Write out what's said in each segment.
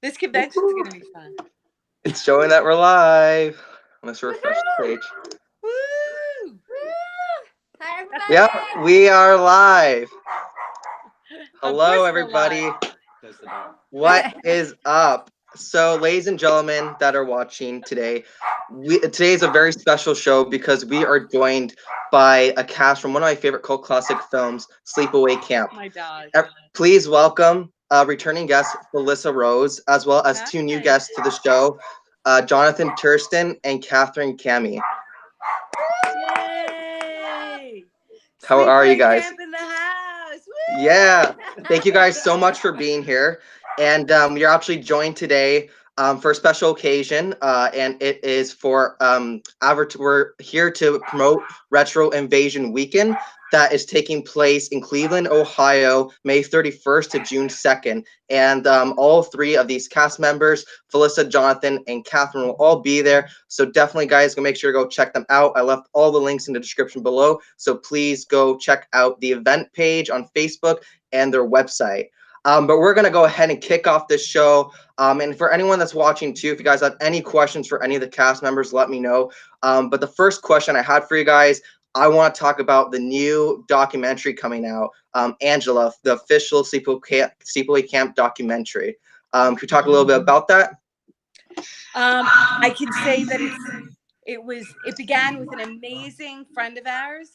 This convention's gonna be fun. It's showing that we're live. Let's refresh the page. Woo! Hi, everybody. Yep, we are live. Of Hello, course we're everybody. live. What is up? So, ladies and gentlemen that are watching today, today is a very special show because we are joined by a cast from one of my favorite cult classic films, Sleepaway Camp. My dog. Please welcome returning guest Felissa Rose, as well as two new Hi. guests to the show, Jonathan Tiersten and Katherine Kamhi. Yay! How are you Sleepaway guys? Camp in the house. Woo! Yeah, thank you guys so much for being here. And you're actually joined today for a special occasion, and it is for we're here to promote Retro Invasion Weekend that is taking place in Cleveland, Ohio, May 31st to June 2nd. And all three of these cast members, Felissa, Jonathan, and Katherine, will all be there. So definitely, guys, go make sure to go check them out. I left all the links in the description below. So please go check out the event page on Facebook and their website. But we're going to go ahead and kick off this show. And for anyone that's watching too, if you guys have any questions for any of the cast members, let me know. But the first question I had for you guys, I want to talk about the new documentary coming out, Angela, the official Sleepaway Camp documentary. Could you talk a little bit about that? I can say that it began with an amazing friend of ours,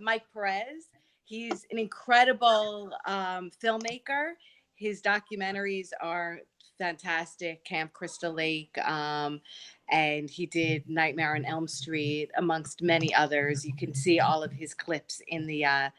Mike Perez. He's an incredible filmmaker. His documentaries are fantastic. Camp Crystal Lake, and he did Nightmare on Elm Street, amongst many others. You can see all of his clips in the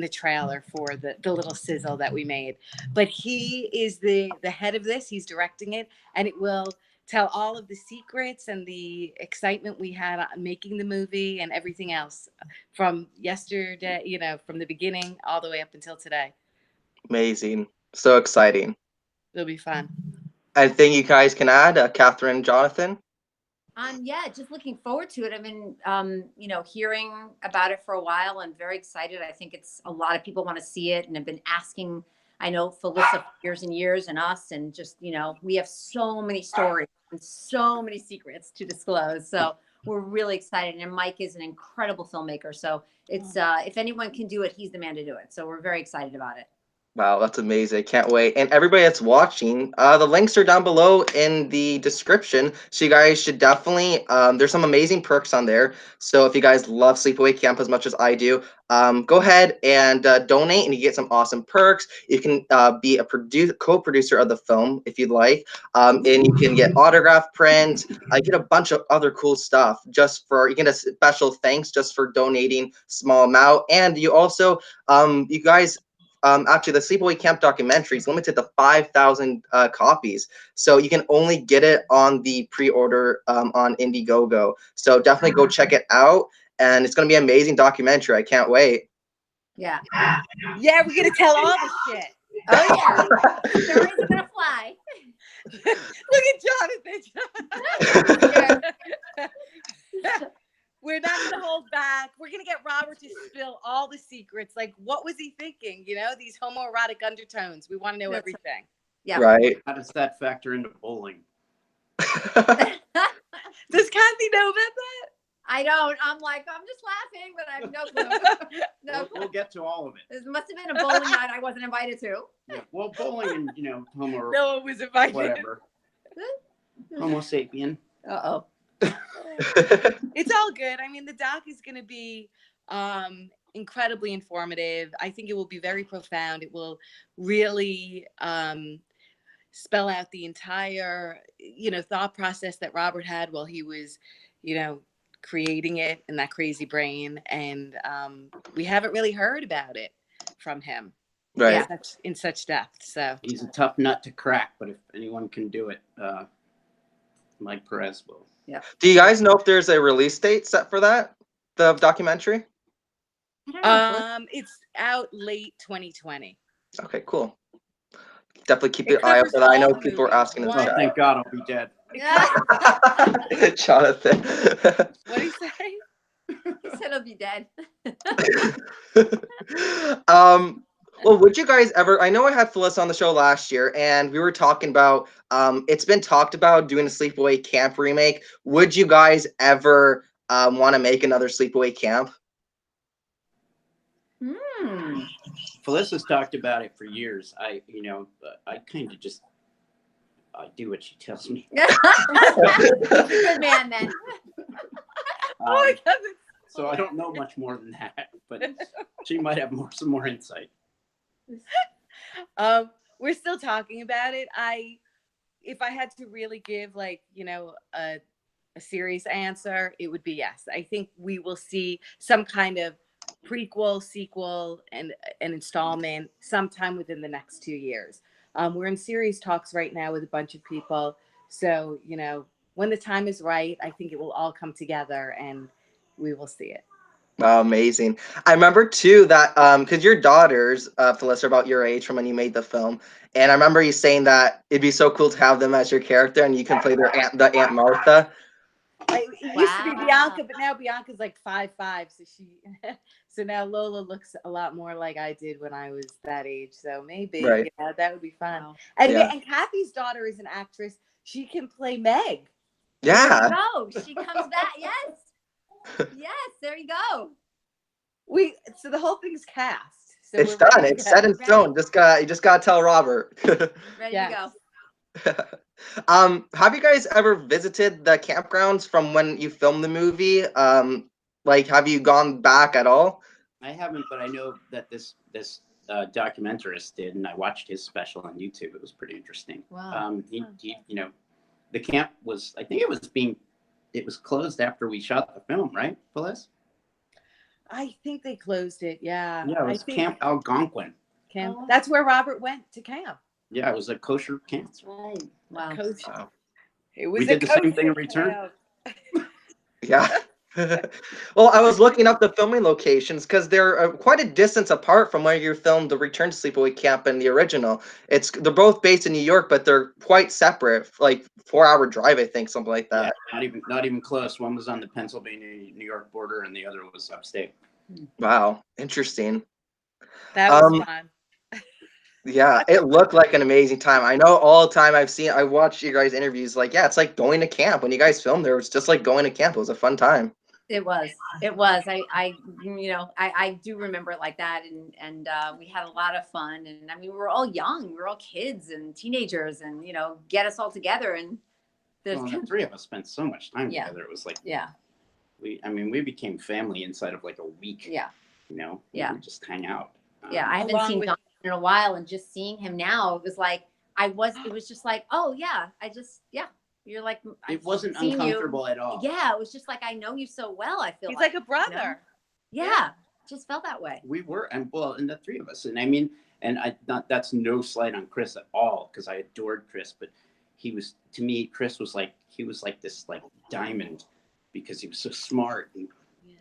trailer for the little sizzle that we made. But he is the head of this. He's directing it, and it will tell all of the secrets and the excitement we had on making the movie and everything else from yesterday, from the beginning all the way up until today. Amazing. So exciting. It'll be fun. Anything you guys can add, Katherine and Jonathan? Yeah, just looking forward to it. I've been, hearing about it for a while and very excited. I think it's a lot of people want to see it and have been asking. I know Felissa for years and years, and us, and just, we have so many stories and so many secrets to disclose. So we're really excited. And Mike is an incredible filmmaker. So it's, if anyone can do it, he's the man to do it. So we're very excited about it. Wow, that's amazing. Can't wait. And everybody that's watching, the links are down below in the description. So you guys should definitely, there's some amazing perks on there. So if you guys love Sleepaway Camp as much as I do, go ahead and donate and you get some awesome perks. You can be a co-producer of the film if you'd like. And you can get autograph prints. I get a bunch of other cool stuff you get a special thanks just for donating small amount. And you also, you guys, actually, the Sleepaway Camp documentary is limited to 5,000 copies, so you can only get it on the pre-order on Indiegogo. So definitely go check it out, and it's going to be an amazing documentary. I can't wait. Yeah. Yeah, we're gonna tell all the shit. Oh yeah, stories are gonna fly. Look at Jonathan. We're not going to hold back. We're going to get Robert to spill all the secrets. Like, what was he thinking? These homoerotic undertones. We want to know everything. Yeah. Right. How does that factor into bowling? Does Kathy know about that? I don't. I'm just laughing, but I have no clue. No clue. We'll get to all of it. This must have been a bowling night I wasn't invited to. Yeah, well, bowling and, homo. No one was invited. Whatever. Homo sapien. Uh-oh. It's all good. I mean, the doc is going to be incredibly informative. I think it will be very profound. It will really spell out the entire, thought process that Robert had while he was, creating it in that crazy brain. And we haven't really heard about it from him. Right. In such depth. So he's a tough nut to crack, but if anyone can do it, Mike Perez will. Yeah. Do you guys know if there's a release date set for that, the documentary? It's out late 2020. Okay, cool. Definitely keep your eye out for that. I know people are asking in the chat. Thank God I'll be dead. Jonathan. What did he say? He said he'll be dead. Well, would you guys ever? I know I had Felissa on the show last year, and we were talking about. It's been talked about doing a Sleepaway Camp remake. Would you guys ever want to make another Sleepaway Camp? Felissa's talked about it for years. I kind of just I do what she tells me. Good man, then. Oh my God. So I don't know much more than that, but she might have some more insight. We're still talking about it. If I had to really give like, a serious answer, it would be yes. I think we will see some kind of prequel, sequel, and an installment sometime within the next 2 years. We're in serious talks right now with a bunch of people. So, when the time is right, I think it will all come together and we will see it. Wow, amazing. I remember too that because your daughters, Felissa, are about your age from when you made the film, and I remember you saying that it'd be so cool to have them as your character, and you can play the Aunt Martha. It used to be Bianca, but now Bianca's like 5'5", so now Lola looks a lot more like I did when I was that age. So maybe that would be fun. Wow. And Kathy's daughter is an actress. She can play Meg. Yeah. There you go. She comes back. Yes. Yes, there you go. So the whole thing's cast. So it's done. It's set in stone. You just gotta tell Robert. Ready to go. Have you guys ever visited the campgrounds from when you filmed the movie? Have you gone back at all? I haven't, but I know that this documentarist did, and I watched his special on YouTube. It was pretty interesting. Wow. He the camp was, I think it was closed after we shot the film, right, Felissa? I think they closed it. Yeah. Yeah, it was Camp Algonquin. That's where Robert went to camp. Yeah, it was a kosher camp. Right. Wow. Kosher. Wow. We did the same thing in return. Yeah. Well, I was looking up the filming locations because they're quite a distance apart from where you filmed the Return to Sleepaway Camp and the original. They're both based in New York, but they're quite separate, like 4-hour drive, I think, something like that. Yeah, not even close. One was on the Pennsylvania-New York border, and the other was upstate. Wow, interesting. That was fun. Yeah, it looked like an amazing time. I know all the time I watched you guys' interviews, it's like going to camp. When you guys filmed there, it was just like going to camp. It was a fun time. It was. I do remember it like that, and we had a lot of fun. And I mean, we were all young, we were all kids and teenagers, and get us all together. And the three of us spent so much time together. It was like we became family inside of like a week. Yeah, we would just hang out. I haven't seen Don in a while, and just seeing him now, it was like it was just like, oh yeah, you're like, it wasn't uncomfortable at all. Yeah, it was just like, I know you so well. I feel he's like a brother. Yeah, just felt that way. We were, and the three of us, and I mean, that's no slight on Chris at all, because I adored Chris, but to me, Chris was like this like diamond, because he was so smart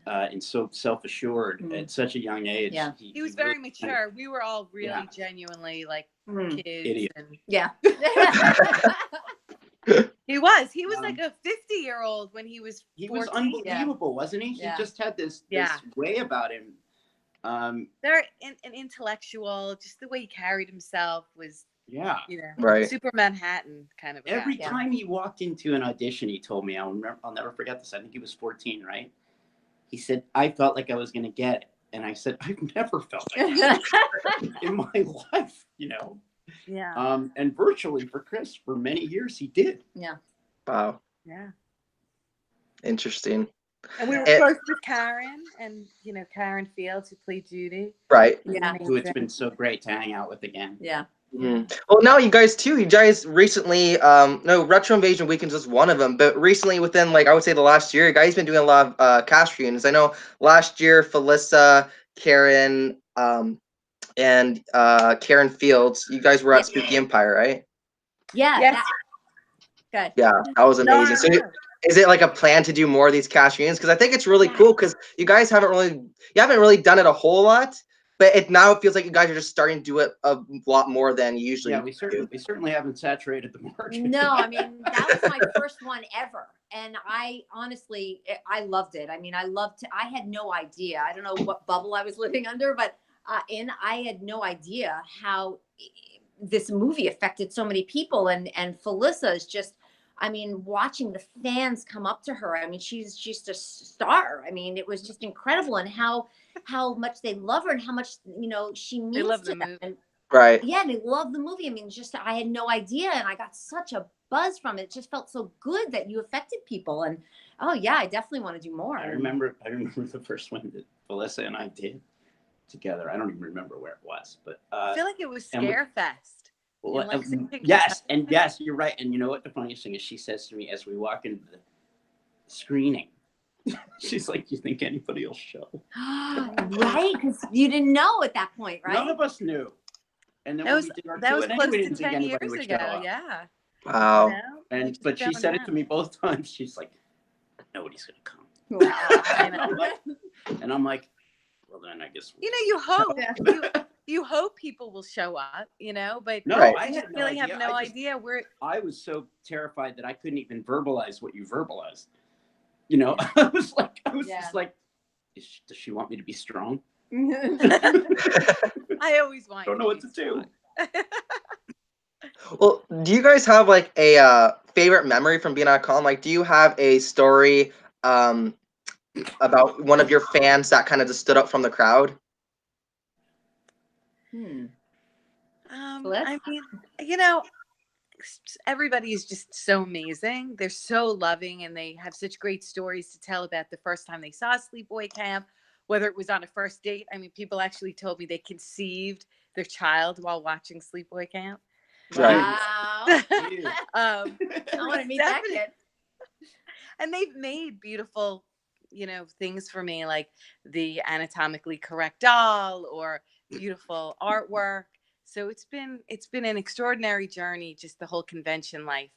and so self-assured at such a young age. Yeah, he was very mature. We were all really genuinely like kids. Idiot. He was like a 50-year-old when he was 14. He was unbelievable, wasn't he? Yeah. He just had this way about him. They're an intellectual, just the way he carried himself was right. Super Manhattan kind of Every time he walked into an audition, he told me, I'll never forget this. I think he was 14, right? He said, I felt like I was going to get it. And I said, I've never felt like that in my life, Yeah. And virtually for Chris, for many years, he did. Yeah. Wow. Yeah. Interesting. And we were close with Karen and, Karen Fields, who played Judy. Right. Yeah. Who it's been so great to hang out with again. Yeah. Mm-hmm. Well, now you guys recently, Retro Invasion Weekend's just one of them, but recently within, I would say the last year, you guys been doing a lot of cast reunions. I know last year, Felissa, Karen, and Karen Fields, you guys were at Spooky Empire, right? Yeah. Yes. Good. Yeah, that was amazing. So is it like a plan to do more of these cast reunions? Because I think it's really cool, because you guys haven't really done it a whole lot, but it feels like you guys are just starting to do it a lot more than you usually do. We certainly haven't saturated the market. No, I mean, that was my first one ever. And I honestly loved it. I mean, I had no idea. I don't know what bubble I was living under, but and I had no idea how this movie affected so many people. And Felissa is just, I mean, watching the fans come up to her. I mean, she's just a star. I mean, it was just incredible, and how much they love her and how much, you know, she means They love to the them. movie. And, Right. yeah, and they love the movie. I mean, just I had no idea, and I got such a buzz from it. It just felt so good that you affected people. And oh yeah, I definitely want to do more. I remember the first one that Felissa and I did together. I don't even remember where it was, but I feel like it was and we- Scarefest. well, in Lexington, yes, Kentucky. and yes, you're right. And you know what the funniest thing is? She says to me as we walk into the screening, she's like, "You think anybody will show?" Right, because you didn't know at that point, right? None of us knew. And then That when was we did our that was Q&A, close we to didn't think 10 anybody years would ago. show up. Yeah. Wow. You know? You But she don't said know. it to me both times. She's like, "Nobody's gonna come." Wow. I know. And I'm like, "Well, then I guess." You know, you hope Yeah. you hope people will show up, you know, but No, Right. I you had no really idea. have no idea where. I was so terrified that I couldn't even verbalize what you verbalized. You know, I was Yeah. just like, does she want me to be strong? I always want. Don't you know what to be do. strong. Well, do you guys have like a favorite memory from being on a con? Like, do you have a story about one of your fans that kind of just stood up from the crowd? I mean, you know, everybody is just so amazing. They're so loving, and they have such great stories to tell about the first time they saw Sleepaway Camp, whether it was on a first date. I mean, people actually told me they conceived their child while watching Sleepaway Camp. Right. Wow. I want to meet that kid. And they've made beautiful, you know, things for me, like the anatomically correct doll or beautiful artwork. So it's been an extraordinary journey, just the whole convention life.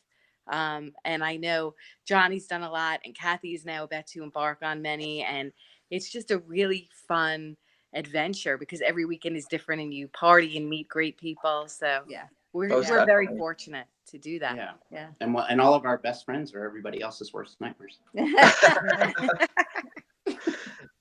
And I know Johnny's done a lot, and Kathy is now about to embark on many, and it's just a really fun adventure because every weekend is different, and you party and meet great people. So Yeah. we're Most very definitely. fortunate to do that. Yeah. Yeah. And all of our best friends are everybody else's worst nightmares.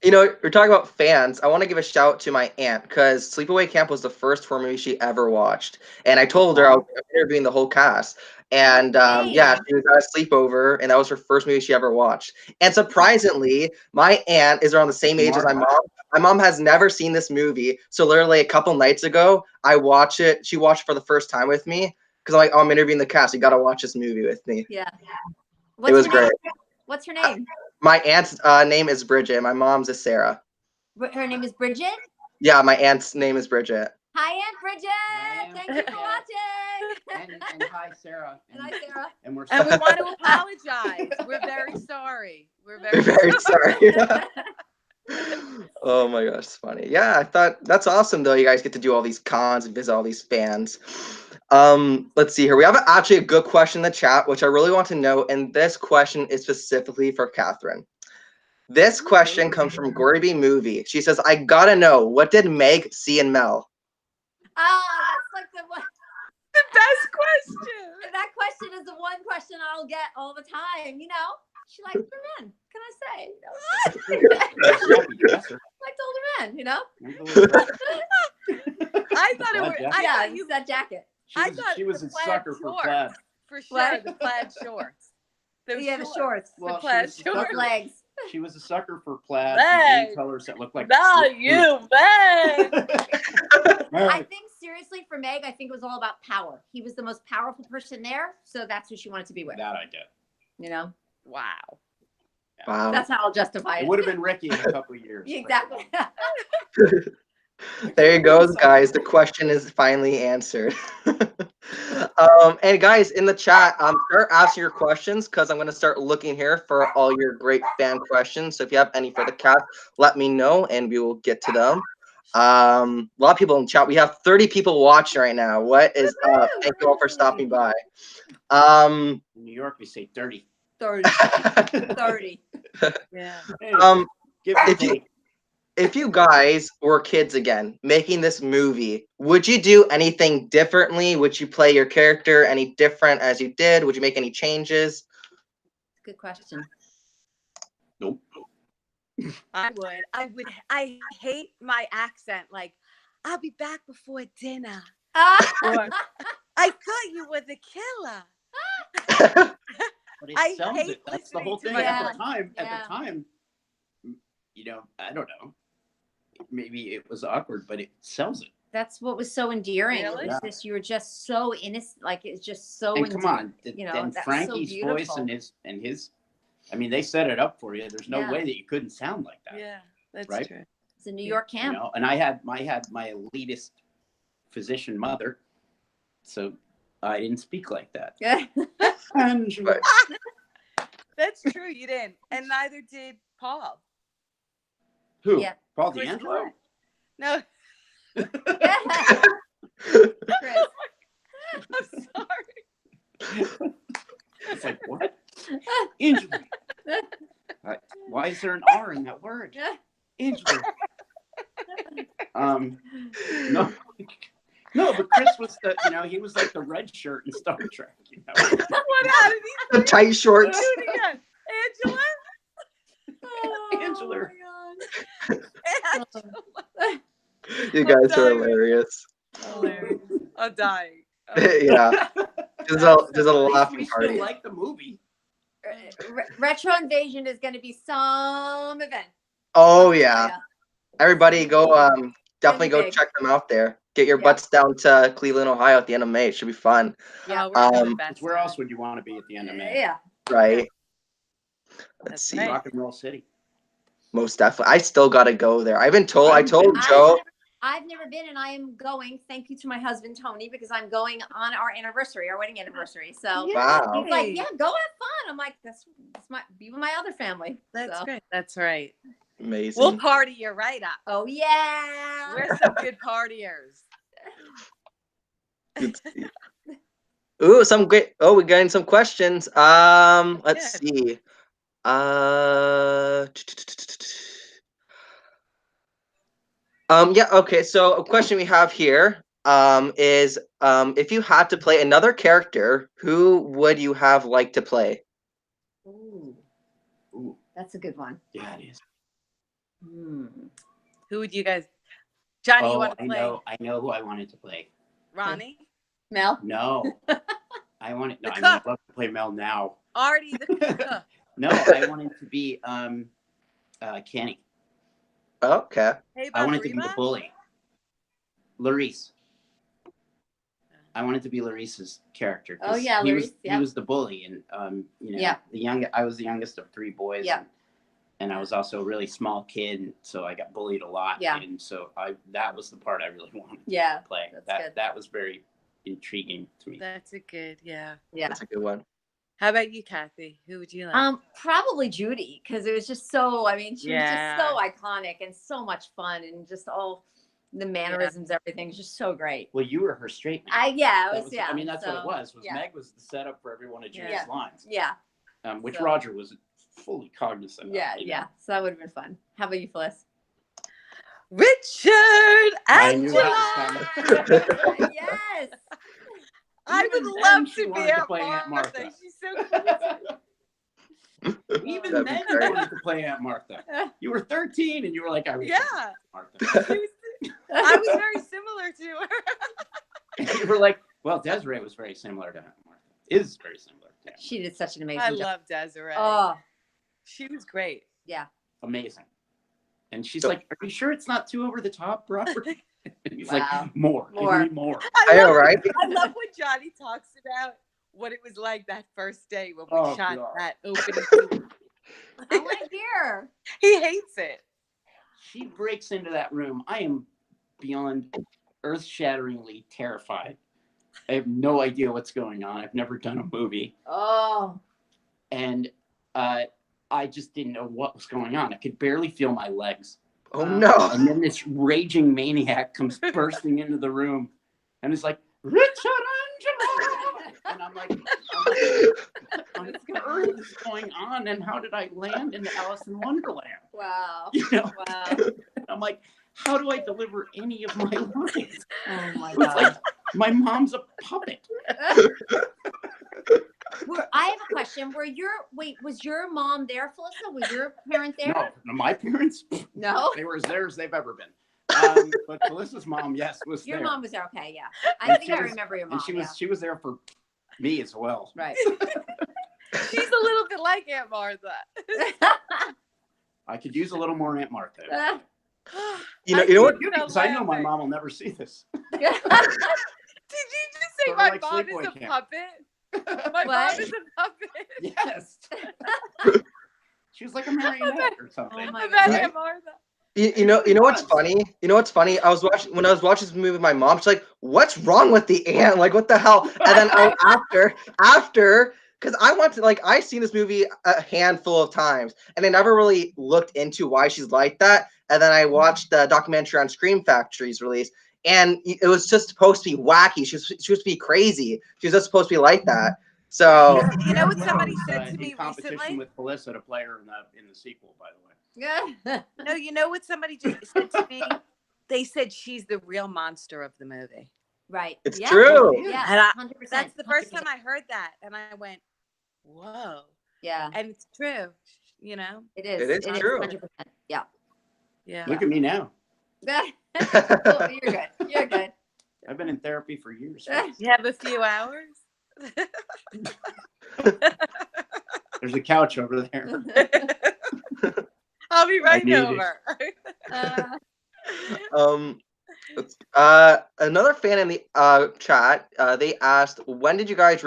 You know, we're talking about fans. I want to give a shout out to my aunt because Sleepaway Camp was the first horror movie she ever watched, and I told her I was interviewing the whole cast. And yeah, she was at a sleepover, and that was her first movie she ever watched. And surprisingly, my aunt is around the same age as my mom. My mom has never seen this movie, so literally a couple nights ago, I watched it. She watched it for the first time with me because I'm like, oh, I'm interviewing the cast. You got to watch this movie with me. Yeah. It was great. What's her name? My aunt's name is Bridget. My mom's is Sarah. Her name is Bridget? Yeah, my aunt's name is Bridget. Hi, Aunt Bridget. Hi, Aunt Thank you for watching. And hi, Sarah. And hi, Sarah. And we're And we want to apologize. We're very sorry. We're very, Very sorry. Oh my gosh, it's funny. Yeah, I thought that's awesome though. You guys get to do all these cons and visit all these fans. Let's see here. We have actually a good question in the chat, which I really want to know, and this question is specifically for Katherine. This question comes from Gory B Movie. She says, "I gotta know, what did Meg see in Mel?" That's like the best question. That question is the one question I'll get all the time. You know, she likes older men. Can I say? You know? Likes older men. You know. I thought it was. Yeah, you that jacket. She was a sucker for plaid. For sure, the plaid shorts. The shorts. Well, the plaid she was a shorts. sucker- Legs. She was a sucker for plaid Legs. and colors that look like. Not you, Meg. I think seriously for Meg, I think it was all about power. He was the most powerful person there, so that's who she wanted to be with. That I get. You know. Wow. Wow. That's how I'll justify it. It would have been Ricky in a couple of years. Exactly. There you go, guys. The question is finally answered. And guys in the chat, start asking your questions because I'm going to start looking here for all your great fan questions. So if you have any for the cast, let me know and we will get to them. A lot of people in chat. We have 30 people watching right now. What is up? Thank you all for stopping by. In New York, we say 30. 30. 30. Yeah. Give or take. If you guys were kids again making this movie, would you do anything differently? Would you play your character any different as you did? Would you make any changes? Good question. Nope. I would. I hate my accent. Like, I'll be back before dinner. Ah. Or, I thought you were the killer. But it I sells hate it. That's the whole listening thing. to my At the time, Yeah. you know, I don't know. Maybe it was awkward, but it sells it. That's what was so endearing. Really? It was just, you were just so innocent. Like, it's just so And come on, you know, then that's Frankie's so voice beautiful. and his, I mean, they set it up for you. There's no Yeah. way that you couldn't sound like that. Yeah, that's Right? true. It's a New York You camp. know, and I had my elitist physician mother, so I didn't speak like that. Yeah. Angela. That's true. You didn't, and neither did Paul. Who? Yeah. Paul Chris D'Angelo? Collette. No, Chris. I'm sorry. It's like, what? Angela. Why is there an R in that word? Angela. No. No, but Chris was he was like the red shirt in Star Trek, you know. What out of The tight shorts. Do it again. Angela? Angela. Angela. You guys are dying. hilarious. Hilarious. I'm dying. Yeah. Just a laughing We party. still like the movie. Retro Invasion is going to be some event. Oh yeah. Everybody go definitely Gonna go be big. check them out there. Get your Yeah. butts down to Cleveland, Ohio at the end of May. It should be fun. Yeah. We're having the Um, best Where time. else would you want to be at the end of May? Yeah. Right. That's Let's see. right. Rock and Roll City. Most definitely. I still gotta go there. I told I've Joe. I've never been, and I am going. Thank you to my husband Tony, because I'm going on our wedding anniversary. So Wow. he's like, "Yeah, go have fun." I'm like, "That's be with my other family." That's So. great. That's right. Amazing. We'll party you right up. Oh yeah. We're some good partiers. Good to see. Ooh, some great. Oh, we're getting some questions. Let's Good. see. Yeah, okay. So a question we have here is if you had to play another character, who would you have liked to play? Ooh, that's a good one. Yeah, it is. Who would you guys? Johnny, you want to play? I know who I wanted to play. Ronnie? Mel. No. I wanted The I'd cook. love to play Mel now. Artie the cook. No, I wanted to be Kenny. Okay. Hey, I wanted to be the Reba? bully. Larice. I wanted to be Larice's character. 'cause Oh, yeah, he Larice, was yeah. he was the bully, and Yeah. I was the youngest of three boys. Yeah. And I was also a really small kid, and so I got bullied a lot. Yeah. And so that was the part I really wanted Yeah. to play. That's good. That was very intriguing to me. That's a good, yeah. Yeah. That's a good one. How about you, Kathy? Who would you like? Probably Judy, because it was just so. I mean, she was Yeah. just so iconic and so much fun, and just all the mannerisms, everything was just so great. Well, you were her straight man. I mean, that's what it was. yeah. Meg was the setup for every one of Judy's Yeah. lines. Yeah. Which So- Roger was fully cognizant Yeah. of. you know. Yeah. So that would have been fun. How about you, Feliss? Richard I knew Angela. that was coming. Yes. I would Even then love she to be wanted to Aunt play Aunt Martha. Martha. She's so cute. Even That'd be then, great. you wanted to play Aunt Martha. You were 13, and you were like, "I wish I Yeah. was Aunt Martha." She was, I was very similar to her. And you were like, "Well, Desiree was very similar to Aunt Martha. Is very similar to Aunt She did such an amazing I job. love Desiree. Oh, She was great. yeah. Amazing." And she's So- like, "Are you sure it's not too over the top, Robert?" And he's Wow. like, "More. Give More. me more." I know, right? I love when Johnny talks about what it was like that first day when we Oh, shot God. that opening scene. I want to hear. He hates it. She breaks into that room. I am beyond earth-shatteringly terrified. I have no idea what's going on. I've never done a movie. Oh, And I just didn't know what was going on. I could barely feel my legs. Oh no. And then this raging maniac comes bursting into the room and is like, "Richard Angelo!" And I'm like, what on earth is going on? And how did I land in Alice in Wonderland? wow. You know? Wow. And I'm like, how do I deliver any of my lines? Oh my It's like God. my mom's a puppet. I have a question. Was your mom there, Felissa? Was your parent there? No, my parents, No? they were as there as they've ever been. But Felissa's mom, yes, was Your there. mom was there. Okay, yeah. And I think she I was- remember your mom. And yeah. she was there for me as well. Right. She's a little bit like Aunt Martha. I could use a little more Aunt Martha. You know what? Because I know my mom will never see this. Did you just say Sort of my like mom is Sleepaway a Camp. puppet? My What? mom is a puppet. Yes. She was like a marionette or something. Oh my I'm at Right? Aunt Martha. You know what's funny? You know what's funny? When I was watching this movie with my mom, she's like, "What's wrong with the aunt? Like, what the hell?" And then after, because I want to, like, I've seen this movie a handful of times, and I never really looked into why she's like that. And then I watched the documentary on Scream Factory's release, and it was just supposed to be wacky. She was supposed to be crazy. She was just supposed to be like that. So You know what somebody Rose, said to in me competition recently? with Felissa to play her in the sequel, by the way. Yeah. No, you know what somebody just said to me? They said she's the real monster of the movie. Right. it's yeah. true. Yeah. And 100%. that's the first 100%. time I heard that, and I went, "Whoa!" Yeah. And it's true, you know. It is. It is true. 100%. Yeah. Yeah. Look at me now. Oh, you're good. You're good. I've been in therapy for years. You have a few hours. There's a couch over there. I'll be right need it. over. Another fan in the chat, they asked, when did you guys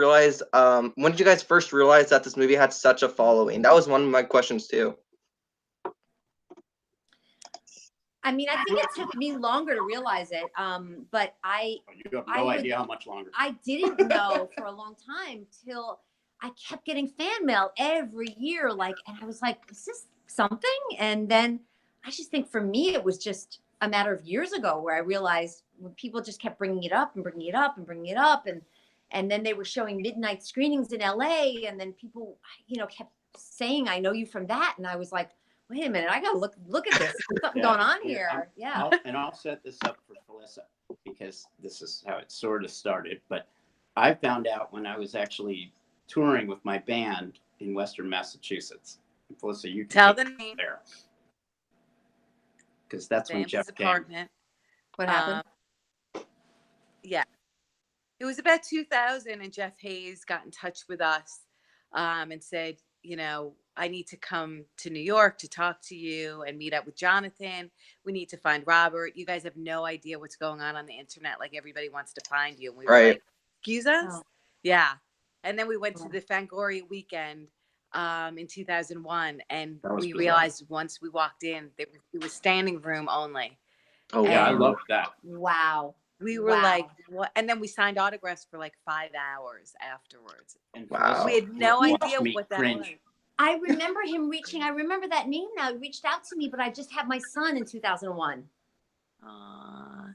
first realize that this movie had such a following? That was one of my questions too. I mean, I think it took me longer to realize it. But You have no idea how much longer. I didn't know for a long time till I kept getting fan mail every year. Like, and I was like, is this something? And then I just think for me, it was just a matter of years ago where I realized when people just kept bringing it up and bringing it up and bringing it up. And then they were showing midnight screenings in LA. And then people, kept saying, I know you from that. And I was like, wait a minute, I gotta look at this. There's something going on here. Yeah. I'll set this up for Felissa because this is how it sort of started. But I found out when I was actually touring with my band in Western Massachusetts. Felissa, you can Tell take the it name. there. Because that's when Sam's Jeff came. apartment. What happened? Yeah. It was about 2000, and Jeff Hayes got in touch with us and said, I need to come to New York to talk to you and meet up with Jonathan. We need to find Robert. You guys have no idea what's going on the internet. Like, everybody wants to find you. And we were Right. like, excuse us? Oh. Yeah. And then we went to the Fangoria weekend in 2001. And we bizarre. realized once we walked in, it was standing room only. Oh, Yeah, I And love that. Wow. we were like, what? And then we signed autographs for like 5 hours afterwards. And Wow. Felissa We had no watched idea me what that cringe. was. I remember him I remember that name now. He reached out to me, but I just had my son in 2001.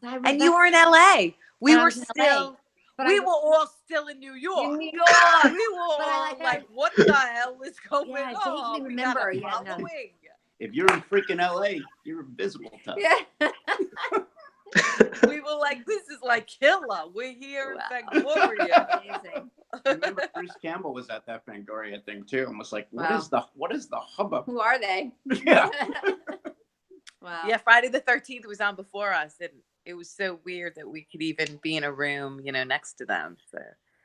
And you were in LA. We And I were was in LA, still, but we I were all still in New York. in New York. We were But I all like, what the hell is going Yeah, I on? vaguely We got remember, a yeah, no. following. If you're in freaking LA, you're invisible to us. Yeah. We were like, this is like killer. We're here Wow. in Fangoria. Amazing. I remember Bruce Campbell was at that Fangoria thing too, and was like, "What Wow. is the hubbub?" Who are they? Yeah. Wow. Yeah, Friday the 13th was on before us. And it was so weird that we could even be in a room, next to them. So.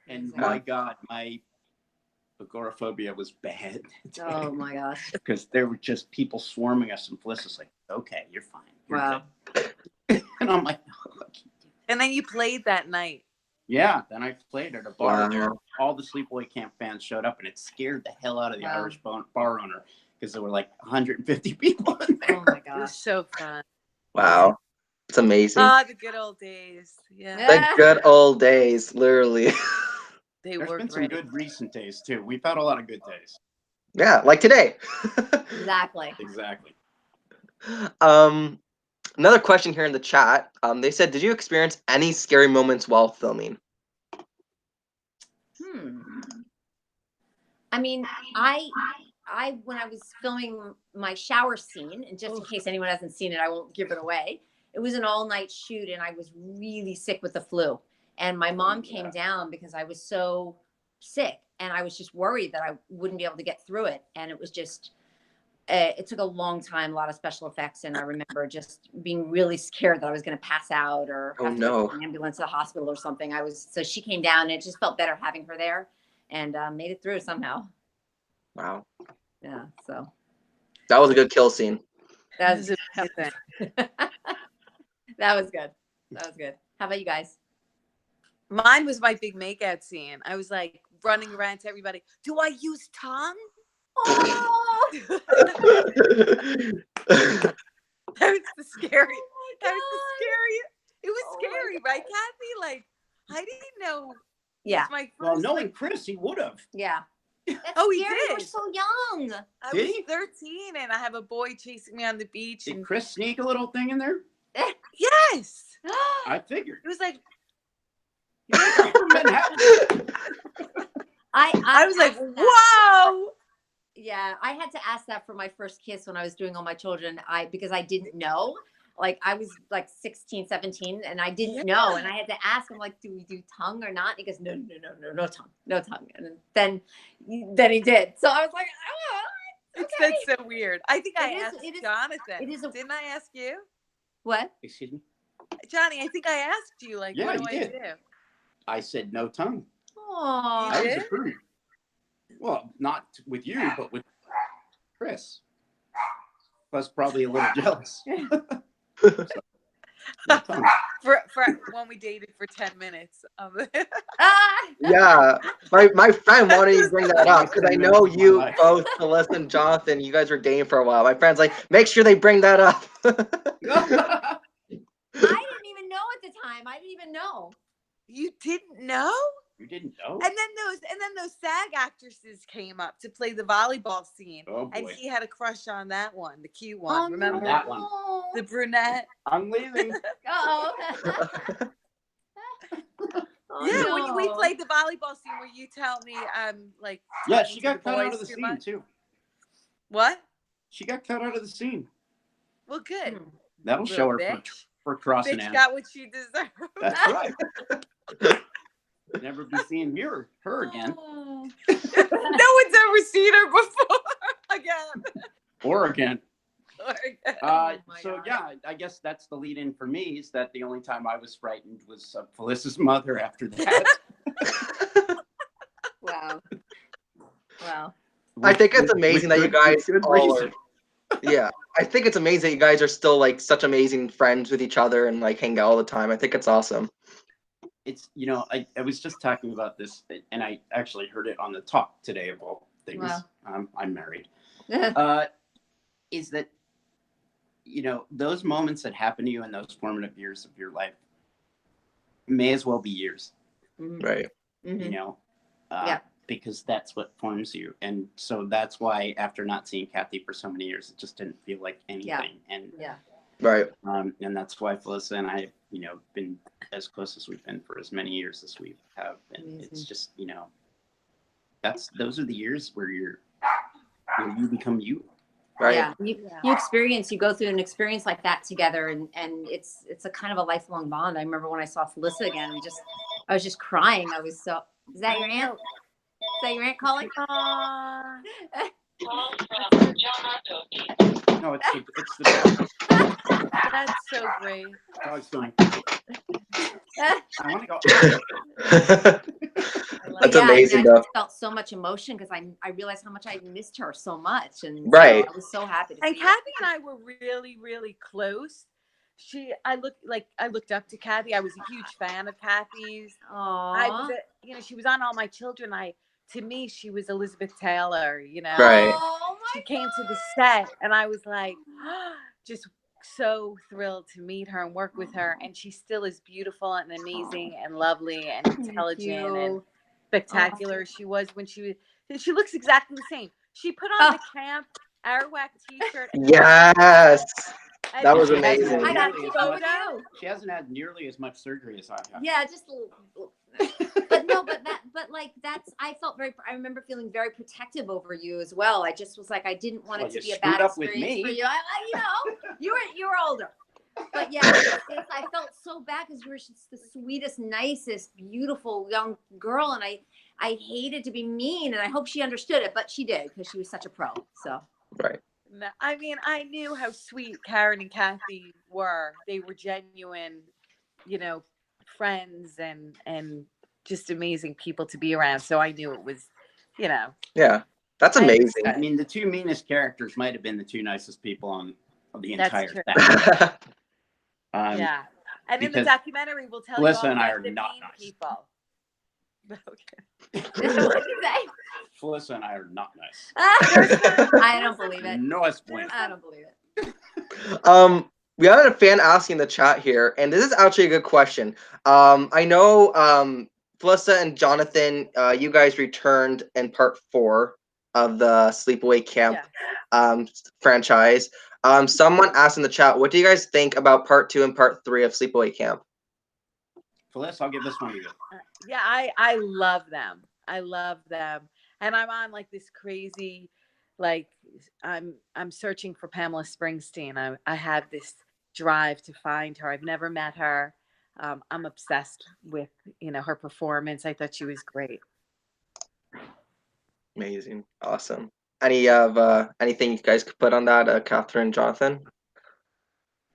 And my God, my agoraphobia was bad. Oh my gosh. Because there were just people swarming us, and Felissa's like, "Okay, you're fine." You're Wow. good." And I'm like, "No, I can't do it." And then you played that night. Yeah, then I played at a bar Wow. there. All the Sleepaway Camp fans showed up, and it scared the hell out of the Wow. Irish bar owner because there were like 150 people in there. Oh my It was gosh. so fun. Wow. It's amazing. The good old days. Yeah, The good old days, literally. they There's were been some great. good recent days too. We've had a lot of good days. Yeah, like today. Exactly. Exactly. Another question here in the chat. They said, did you experience any scary moments while filming? I mean, I when I was filming my shower scene, and just in case anyone hasn't seen it, I won't give it away. It was an all-night shoot, and I was really sick with the flu. And my mom came down because I was so sick, and I was just worried that I wouldn't be able to get through it. And it was just it took a long time, a lot of special effects, and I remember just being really scared that I was going to pass out or have to go to an ambulance to the hospital or something. So she came down, and it just felt better having her there, and made it through somehow. Wow. Yeah. So that was a good kill scene. That was that was good. That was good. How about you guys? Mine was my big makeout scene. I was like running around to everybody. Do I use tongue? Oh, That was the scary. That was the scary. It was scary, right, Kathy? Like, I didn't know. Yeah. My first, well, knowing Chris, he would have. Yeah. He scary. did. We're so young. I was 13, and I have a boy chasing me on the beach. Did and Chris sneak a little thing in there? Yes. I figured. It was like. I was like, whoa. Yeah, I had to ask that for my first kiss when I was doing all my children. Because I didn't know. Like I was like 16, 17, and I didn't know. And I had to ask him, like, do we do tongue or not? He goes, no tongue, no tongue. And then he did. So I was like, oh, okay. That's so weird. I think I asked Jonathan. Didn't I ask you? What? Excuse me? Johnny, I think I asked you, like, yeah, what do I do? I said no tongue. Oh, I was approved. Well, not with you, but with Chris. I was probably a little jealous. for when we dated for 10 minutes. Yeah, my friend wanted to bring that up because I know you both, Felissa and Jonathan, you guys were dating for a while. My friend's like, make sure they bring that up. I didn't even know at the time. I didn't even know. You didn't know? You didn't know? And then those SAG actresses came up to play the volleyball scene. Oh, boy. And he had a crush on that one, the cute one. Remember that one? The brunette. I'm leaving. Yeah, when we played the volleyball scene where you tell me, like. Yeah, she got cut out of the scene too. What? She got cut out of the scene. Well, good. That'll show her for crossing out. Bitch got what she deserved. That's right. Never be seeing her again. No one's ever seen her before again. Or again. Oh so God. Yeah, I guess that's the lead in for me, is that the only time I was frightened was Felissa's mother after that. Wow. I think it's amazing that you guys all are, yeah, I think it's amazing that you guys are still like such amazing friends with each other and like hang out all the time. I think it's awesome. It's, I was just talking about this, and I actually heard it on the talk today of all things. Wow. I'm married. Is that, those moments that happen to you in those formative years of your life may as well be years. Right. Yeah. Because that's what forms you. And so that's why after not seeing Kathy for so many years, it just didn't feel like anything. Yeah. And right. And that's why Felissa and I, been as close as we've been for as many years as we have. And amazing. It's just, those are the years where you become you. Right. Yeah. You go through an experience like that together, and it's a kind of a lifelong bond. I remember when I saw Felissa again, I was just crying. I was so, is that your aunt? Is that your aunt calling? No, it's the dog. That's so great. Dog's going. I want to go. That's amazing, though. I felt so much emotion because I realized how much I missed her so much, and right. So I was so happy to see her. And Kathy and I were really, really close. I looked up to Kathy. I was a huge fan of Kathy's. Aww. She was on All My Children. To me, she was Elizabeth Taylor. Right. She came to the set, and I was like, just so thrilled to meet her and work with her. And she still is beautiful and amazing and lovely and intelligent and spectacular. She was when she looks exactly the same. She put on the Camp Arawak t-shirt. Yes. That was amazing. I got to go with you. She hasn't had nearly as much surgery as I have. Yeah, just a little. I felt I remember feeling very protective over you as well. I just was like, I didn't want it to be a bad experience for you. You were older. But yeah, I felt so bad because you were just the sweetest, nicest, beautiful young girl. And I hated to be mean, and I hope she understood it, but she did because she was such a pro. So. Right. No, I mean, I knew how sweet Karen and Kathy were. They were genuine, you know, friends and just amazing people to be around. So I knew it was, you know. Yeah, that's I amazing. I mean, the two meanest characters might have been the two nicest people on the That's entire true. thing. Yeah. And in the because documentary, we'll tell you Felissa all and I about are the not mean nice. people. Okay. What did you say? Felissa and I are not nice. I don't believe it. No explain. I don't believe it. We had a fan asking in the chat here, and this is actually a good question. I know Felissa and Jonathan, you guys returned in part 4 of the Sleepaway Camp franchise. Someone asked in the chat, what do you guys think about part 2 and part 3 of Sleepaway Camp? Felissa, I'll give this one to you. Yeah, I love them. I love them. And I'm on like this crazy, like I'm searching for Pamela Springsteen. I have this drive to find her. I've never met her. I'm obsessed with, you know, her performance. I thought she was great. Amazing. Awesome. Anything you guys could put on that, Katherine, Jonathan?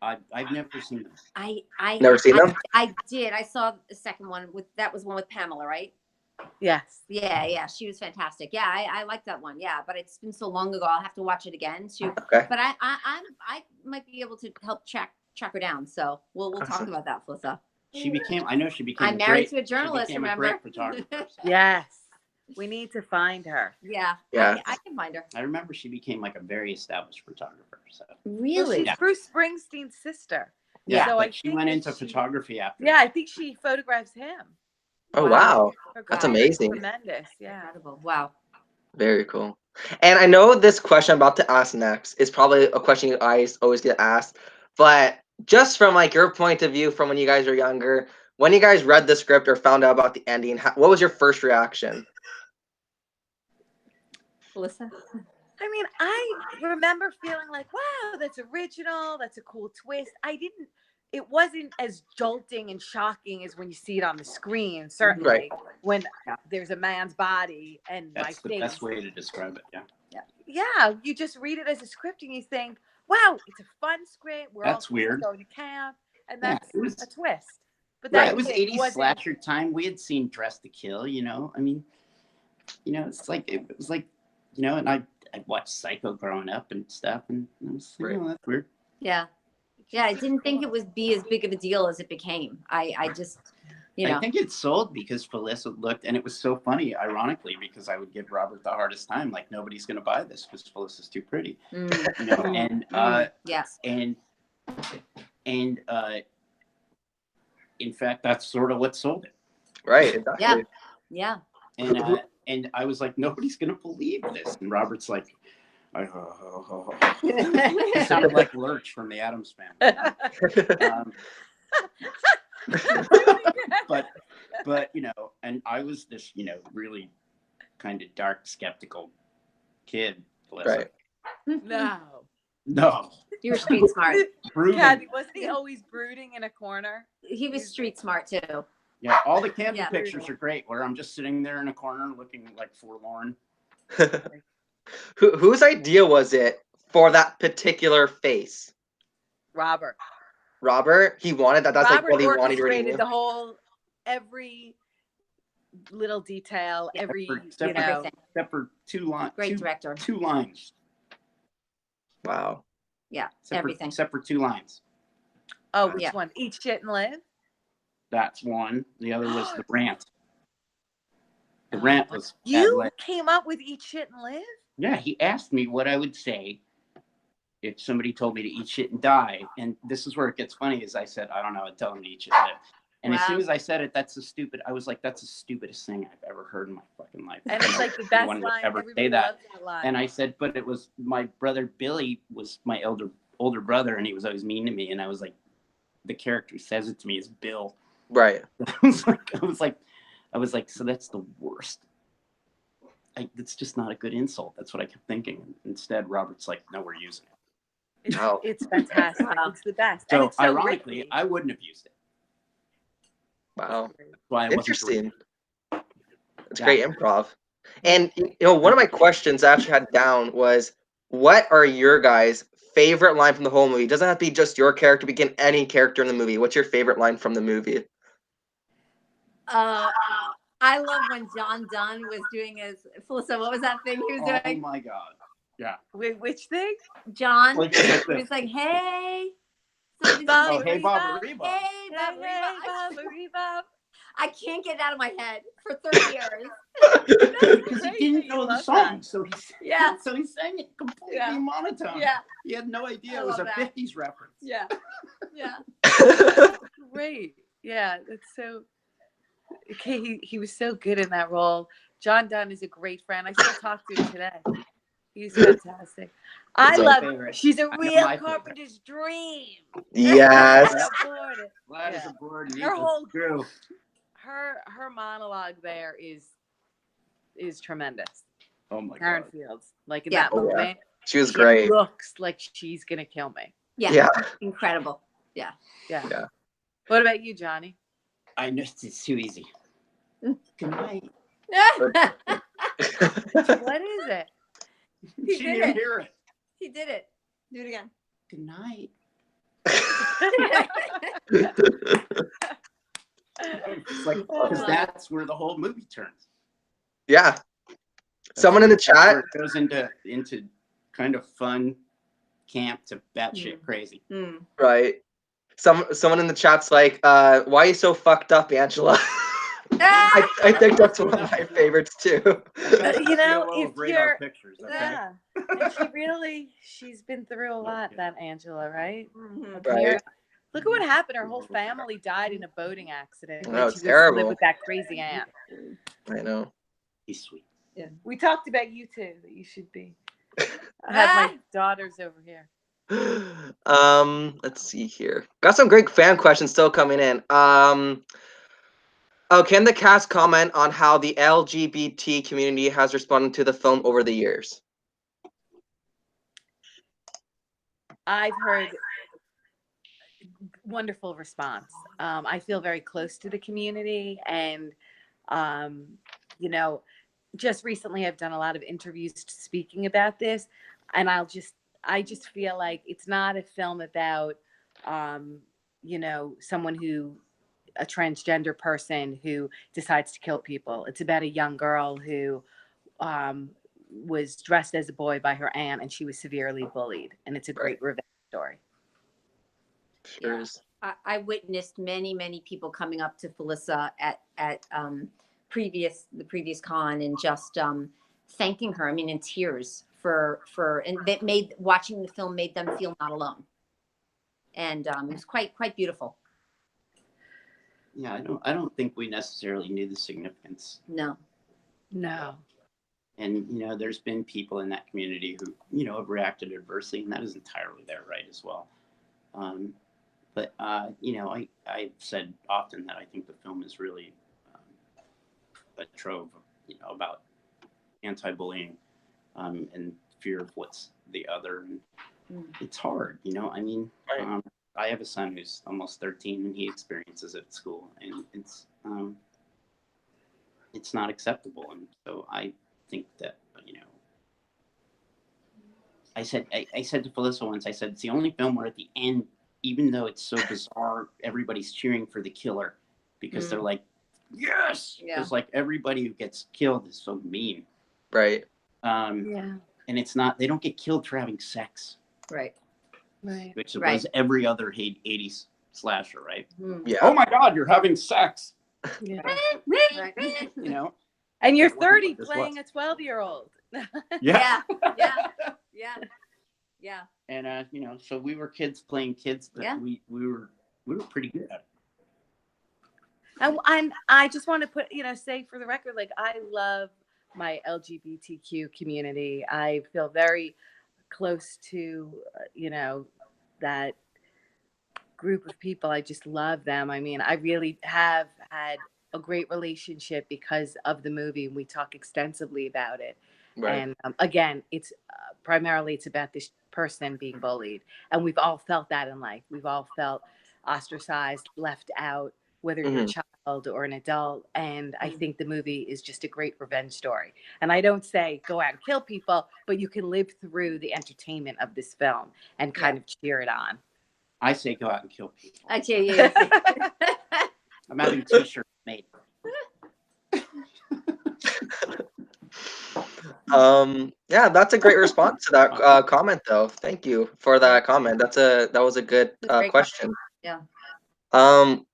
I've never seen them. I Never seen them? I did. I saw the second one that was one with Pamela, right? Yes. Yeah, she was fantastic. Yeah, I like that one. Yeah, but it's been so long ago. I'll have to watch it again too. Okay. But I might be able to help track her down. So we'll talk Awesome. about that, Felissa. I know she became. I'm married to a journalist. She became Remember? a great photographer. So. Yes. We need to find her. Yeah. I can find her. I remember she became like a very established photographer. So Really? Well, she's Bruce Springsteen's sister. yeah, So but I she think went that into photography after. Yeah, I think she photographs him. Oh, wow. Her That's career is amazing. Tremendous. Yeah. Incredible. Wow. Very cool. And I know this question I'm about to ask next is probably a question you guys always get asked, but just from like your point of view from when you guys were younger, when you guys read the script or found out about the ending, what was your first reaction? Felissa? I mean, I remember feeling like, wow, that's original. That's a cool twist. It wasn't as jolting and shocking as when you see it on the screen, certainly, Right. when there's a man's body and That's the best way to describe it. Yeah. Yeah, you just read it as a script and you think, wow, it's a fun script. We're That's all weird. going to camp, and Yeah, that's it was- a twist. But Yeah, that it was kid 80s wasn't- slasher time. We had seen Dress to Kill, you know. I mean, you know, it was like, you know, and I watched Psycho growing up and stuff, and I was like, Right. oh, that's weird. Yeah. Yeah, I didn't think it would be as big of a deal as it became. I just, you know. I think it sold because Felissa looked, and it was so funny, ironically, because I would give Robert the hardest time, like nobody's gonna buy this because Felissa's too pretty, you know, and yes, and in fact, that's sort of what sold it. Right. Exactly. yeah. And I was like, nobody's gonna believe this, and Robert's like, it sounded like Lurch from the Addams Family. But you know, and I was this, you know, really kind of dark, skeptical kid. Right. No. You were street smart. Brooding. Kathy, wasn't he always brooding in a corner? He was street smart too. Yeah, all the candid Yeah. pictures are great, where I'm just sitting there in a corner looking like forlorn. Whose idea was it for that particular face? Robert. Robert? He wanted that. That's Robert like what he wanted. orchestrated the whole, every little detail, Except for 2 lines. Great director. 2 lines. Wow. Yeah, Except everything. Except for 2 lines. Oh, which Yeah. one? Eat, shit, and live? That's one. The other was the rant. The rant was. You came up with Eat, Shit, and Live? Yeah, he asked me what I would say if somebody told me to eat shit and die. And this is where it gets funny, is I said, I don't know, I'd tell them to eat shit and live. And as soon as I said it, I was like, that's the stupidest thing I've ever heard in my fucking life. And it's like the best Anyone would line. ever Everybody say that. loves that line. And I said, but it was my brother Billy was my older brother, and he was always mean to me. And I was like, the character who says it to me is Bill. Right. I was like, so that's the worst. It's just not a good insult. That's what I kept thinking. Instead, Robert's like, no, we're using it. It's fantastic. It's the best. So, and it's so ironically, rippy. I wouldn't have used it. Wow. That's why I Interesting. It's Yeah. great improv. And you know, one of my questions I actually had down was, what are your guys' favorite line from the whole movie? It doesn't have to be just your character, but it can any character in the movie. What's your favorite line from the movie? I love when John Dunn was doing his Felissa. What was that thing he was doing? Oh my god! Yeah. Wait, which thing? John, Like he this. was like, "Hey, so this is Bob, Oh, hey, Bob, Reba. Reba. hey, Bob, Hey, Reba." Bob, Reba. I can't get it out of my head for 30 years. Because he Great didn't that you know the love song, that. so Yeah. he sang it completely Yeah. monotone. Yeah, He had no idea I it was a love that. 50s reference. yeah, yeah. Great. Yeah, that's so. Okay, he was so good in that role. John Dunn is a great friend. I still talk to him today. He's fantastic. I It's my love. favorite. She's a I know real my favorite. carpenter's dream. Yes. And aboard it. Glad Yeah. as a board. Her whole crew. her monologue there is tremendous. Oh my Karen god. Fields, like in Yeah. that Oh, yeah. moment, She was she great. looks like she's gonna kill me. Yeah, Yeah. incredible. Yeah. Yeah. What about you, Johnny? I know it's too easy. Good night. What is it? He She did didn't it. hear it. He did it. Do it again. Good night. It's like, because that's where the whole movie turns. Yeah. That's Someone in the where chat. it goes into kind of fun camp to batshit crazy. Mm. Right. Someone in the chat's like, why are you so fucked up, Angela? I think that's one of my favorites too. You know, if radar you're pictures, okay? yeah, and she's been through a lot. That Angela, right? Mhm. Right. Look at what happened. Her whole family died in a boating accident. No, when it's she terrible. lived with that crazy aunt. I know. He's sweet. Yeah. We talked about you too. That you should be. I have my daughters over here. Let's see here. Got some great fan questions still coming in. Oh, can the cast comment on how the LGBT community has responded to the film over the years? I've heard wonderful response. I feel very close to the community, and you know, just recently I've done a lot of interviews speaking about this, and I just feel like it's not a film about someone who a transgender person who decides to kill people. It's about a young girl who was dressed as a boy by her aunt, and she was severely bullied, and it's a great revenge story. Sure is. I witnessed many people coming up to Felissa at the previous con and just thanking her. I mean, in tears and that made watching the film made them feel not alone, and it was quite beautiful. Yeah, I don't think we necessarily knew the significance. No. And there's been people in that community who have reacted adversely, and that is entirely their right as well. But I've said often that I think the film is really a trove, about anti-bullying and fear of what's the other. And it's hard, I mean, I have a son who's almost 13, and he experiences it at school, and it's not acceptable. And so I think that, I said to Felissa once, I said, it's the only film where at the end, even though it's so bizarre, everybody's cheering for the killer because they're like, yes, because like everybody who gets killed is so mean. Right. And it's not, they don't get killed for having sex. Right. Which was every other 80s slasher, right? Yeah. Oh my God, you're having sex. Yeah. And you're 30 playing a 12-year-old. Yeah. And so we were kids playing kids, but we were pretty good at it. I just want to say for the record, like, I love my LGBTQ community. I feel very close to that group of people. I just love them. I mean, I really have had a great relationship because of the movie. We talk extensively about it. Right. And again, it's primarily it's about this person being bullied, and we've all felt that in life. We've all felt ostracized, left out, whether you're a child or an adult. And I think the movie is just a great revenge story. And I don't say go out and kill people, but you can live through the entertainment of this film and kind of cheer it on. I say go out and kill people. I tell you. I'm having t-shirts made. Yeah, that's a great response to that comment, though. Thank you for that comment. That was a good question. Yeah.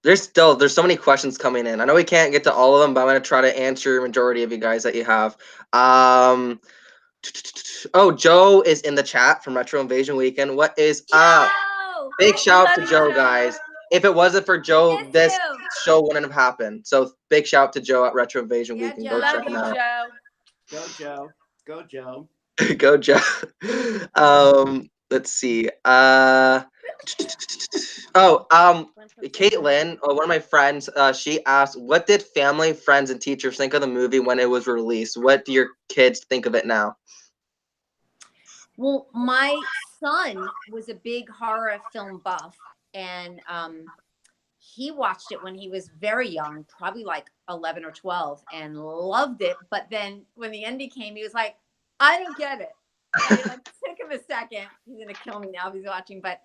There's so many questions coming in. I know we can't get to all of them, but I'm gonna try to answer majority of you guys that you have. Oh, Joe is in the chat from Retro Invasion Weekend. What is up? Big shout out to Joe, guys. If it wasn't for Joe, this show wouldn't have happened. So big shout out to Joe at Retro Invasion Weekend. Go check him out. Joe. Go Joe. Go Joe. Go Joe. Let's see. Caitlin, one of my friends, she asked, what did family, friends, and teachers think of the movie when it was released? What do your kids think of it now? Well, my son was a big horror film buff, and he watched it when he was very young, probably like 11 or 12, and loved it. But then when the ending came, he was like, I don't get it. And it took him a second. He's gonna kill me now if he's watching, but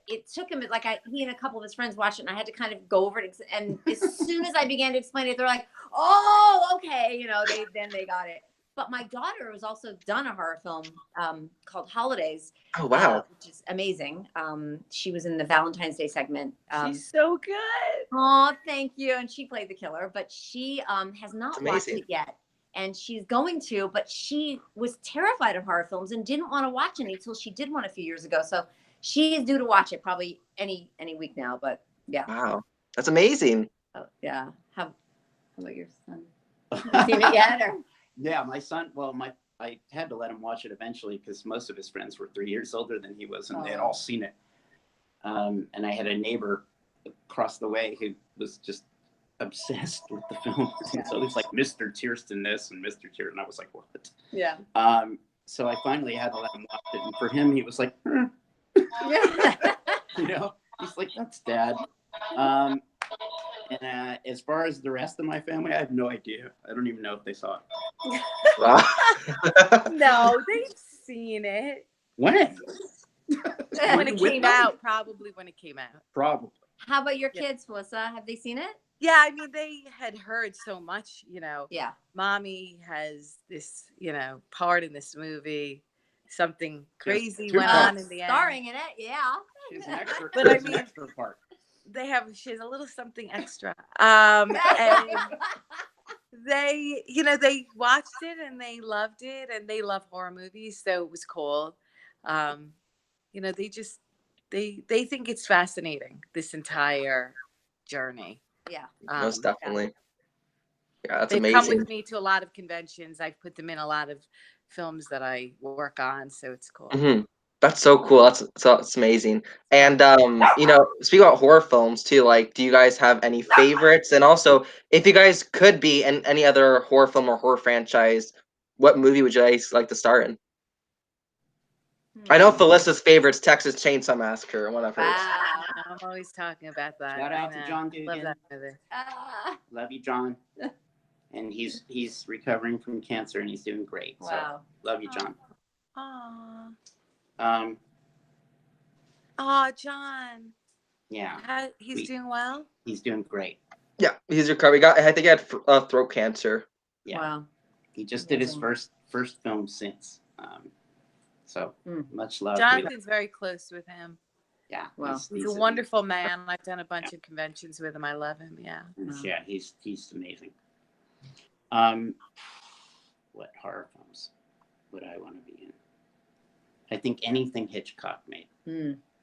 it took him like he and a couple of his friends watched it, and I had to kind of go over it. And as soon as I began to explain it, they're like, "Oh, okay," they got it. But my daughter has also done a horror film called Holidays. Oh wow, which is amazing. She was in the Valentine's Day segment. She's so good. Oh, thank you. And she played the killer, but she has not watched it yet. And she's going to, but she was terrified of horror films and didn't want to watch any until she did one a few years ago. So she is due to watch it probably any week now. But yeah. Wow, that's amazing. Oh, yeah. How about your son? Have you seen it yet? Or? Yeah, my son. Well, I had to let him watch it eventually because most of his friends were 3 years older than he was, and they had all seen it. And I had a neighbor across the way who was just obsessed with the film. And so he's like Mr. Tiersten this and Mr. Tiersten. And I was like, what? Yeah. So I finally had to let him watch it, and for him, he was like, he's like, that's Dad. And as far as the rest of my family, I have no idea. I don't even know if they saw it. Wow. No, they've seen it. When? When it came out, probably when it came out. Probably. How about your kids, Felissa? Have they seen it? Yeah, I mean, they had heard so much, Yeah. Mommy has this, part in this movie. Something crazy Two went parts. on in the end. Starring in it, yeah. She's an extra, But I she's an mean- extra part. She has a little something extra. And they watched it and they loved it, and they love horror movies, so it was cool. They think it's fascinating, this entire journey. Yeah. Most definitely. Yeah, that's They've amazing. come with me to a lot of conventions. I've put them in a lot of films that I work on, so it's cool. Mm-hmm. That's so cool. That's amazing. And speaking about horror films too, like, do you guys have any favorites? And also, if you guys could be in any other horror film or horror franchise, what movie would you guys like to star in? I know Felissa's favorite's Texas Chainsaw Massacre, one of hers. Wow. I'm always talking about that. Shout out to John Love Dugan. that movie. Love you, John. And he's recovering from cancer, and he's doing great. Wow. So love you, John. Aww. John. Yeah. He's doing well? He's doing great. Yeah, he's recovering. I think he had throat cancer. Yeah. Wow. He just did his first film since. So much love. Jonathan's very close with him. Yeah. Wow. He's a wonderful man. I've done a bunch of conventions with him. I love him. Yeah. Yeah, he's amazing. What horror films would I want to be in? I think anything Hitchcock made.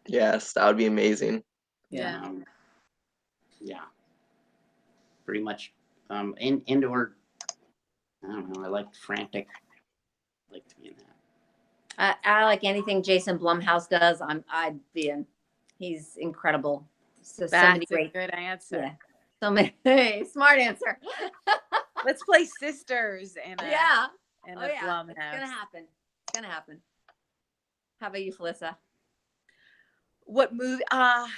Yes, that would be amazing. Yeah. Yeah. Pretty much. Indoor. I don't know. I like frantic. I'd like to be in that. I like anything Jason Blumhouse does. I'd be in. He's incredible. So many That's a great. good answer. Yeah. So many. Smart answer. Let's play sisters in a Blumhouse. It's gonna happen. How about you, Felissa? What movie? I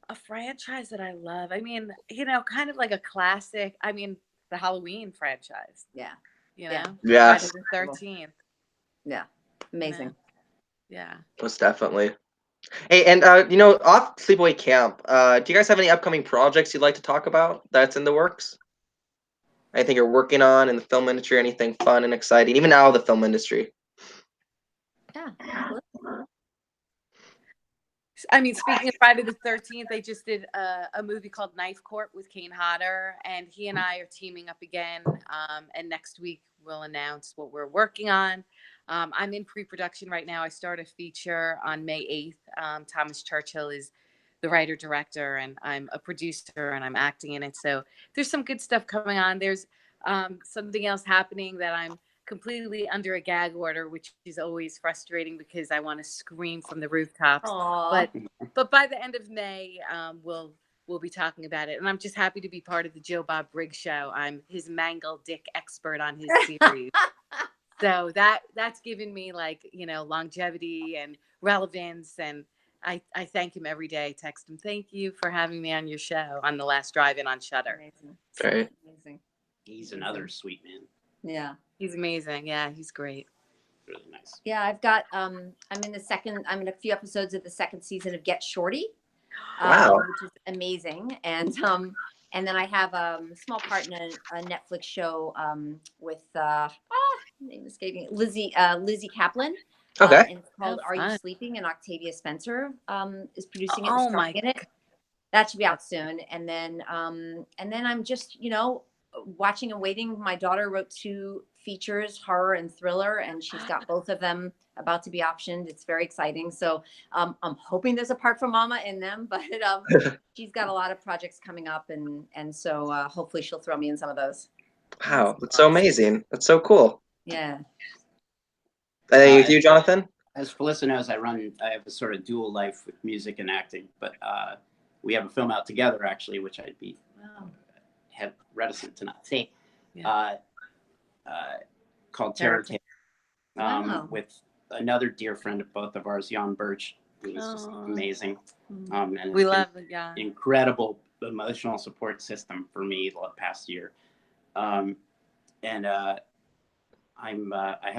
A franchise that I love. I mean, kind of like a classic. I mean, the Halloween franchise. Yeah. Yes, Friday the 13th. Yeah. Amazing. Yeah. most definitely. Hey, and off Sleepaway Camp, do you guys have any upcoming projects you'd like to talk about that's in the works? Anything you're working on in the film industry? Anything fun and exciting, even out of the film industry? Yeah. I mean, speaking of Friday the 13th, they just did a movie called Knife Court with Kane Hodder, and he and I are teaming up again. And next week we'll announce what we're working on. I'm in pre-production right now. I start a feature on May 8th. Thomas Churchill is the writer director, and I'm a producer, and I'm acting in it. So there's some good stuff coming on. There's something else happening that I'm completely under a gag order, which is always frustrating because I want to scream from the rooftops. Aww. But by the end of May, we'll be talking about it, and I'm just happy to be part of the Joe Bob Briggs show. I'm his mangle dick expert on his series, so that's given me longevity and relevance, and I thank him every day. Text him, thank you for having me on your show on the last drive-in on Shudder. Amazing. Right. Amazing. He's another sweet man. Yeah. He's amazing. Yeah, he's great. Really nice. Yeah, I've got I'm in a few episodes of the second season of Get Shorty. Wow. Which is amazing. And then I have a small part in a Netflix show with name escaping Lizzie Kaplan. Okay. And it's called Are You fun. Sleeping? And Octavia Spencer is producing it Oh and my starring in it. That should be out soon. And then I'm just, watching and waiting. My daughter wrote 2 features, horror and thriller, and she's got both of them about to be optioned. It's very exciting. So I'm hoping there's a part for Mama in them, but she's got a lot of projects coming up, and so hopefully she'll throw me in some of those. Wow, that's so amazing. That's so cool. Yeah. Anything with you, Jonathan? As Felissa knows, I have a sort of dual life with music and acting, but we have a film out together actually, which I'd be reticent to not say, called Terror Tale, with another dear friend of both of ours, Jan Birch, who is just amazing. And We love Jan. Incredible emotional support system for me the past year. I have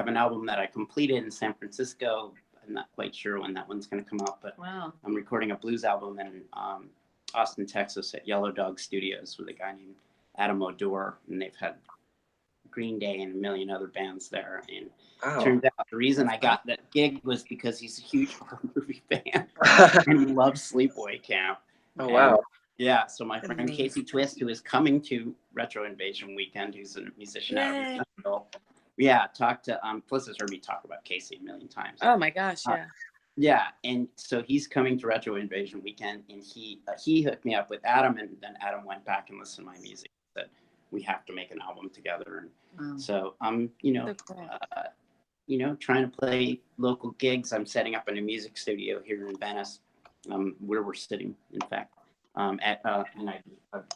an album that I completed in San Francisco. I'm not quite sure when that one's going to come out, but I'm recording a blues album in Austin, Texas at Yellow Dog Studios with a guy named Adam O'Dore, and they've had Green Day and a million other bands there. And it turned out the reason I got that gig was because he's a huge horror movie fan and he loves Sleepaway Camp. Oh, wow. Yeah, so my friend Casey Twist, who is coming to Retro Invasion Weekend, who's a musician out of Nashville. Yeah, talked to Felissa's heard me talk about Casey a million times. Oh my gosh, yeah. Yeah, and so he's coming to Retro Invasion Weekend, and he hooked me up with Adam, and then Adam went back and listened to my music. Said we have to make an album together, and so I'm trying to play local gigs. I'm setting up in a music studio here in Venice, where we're sitting, in fact. And I'm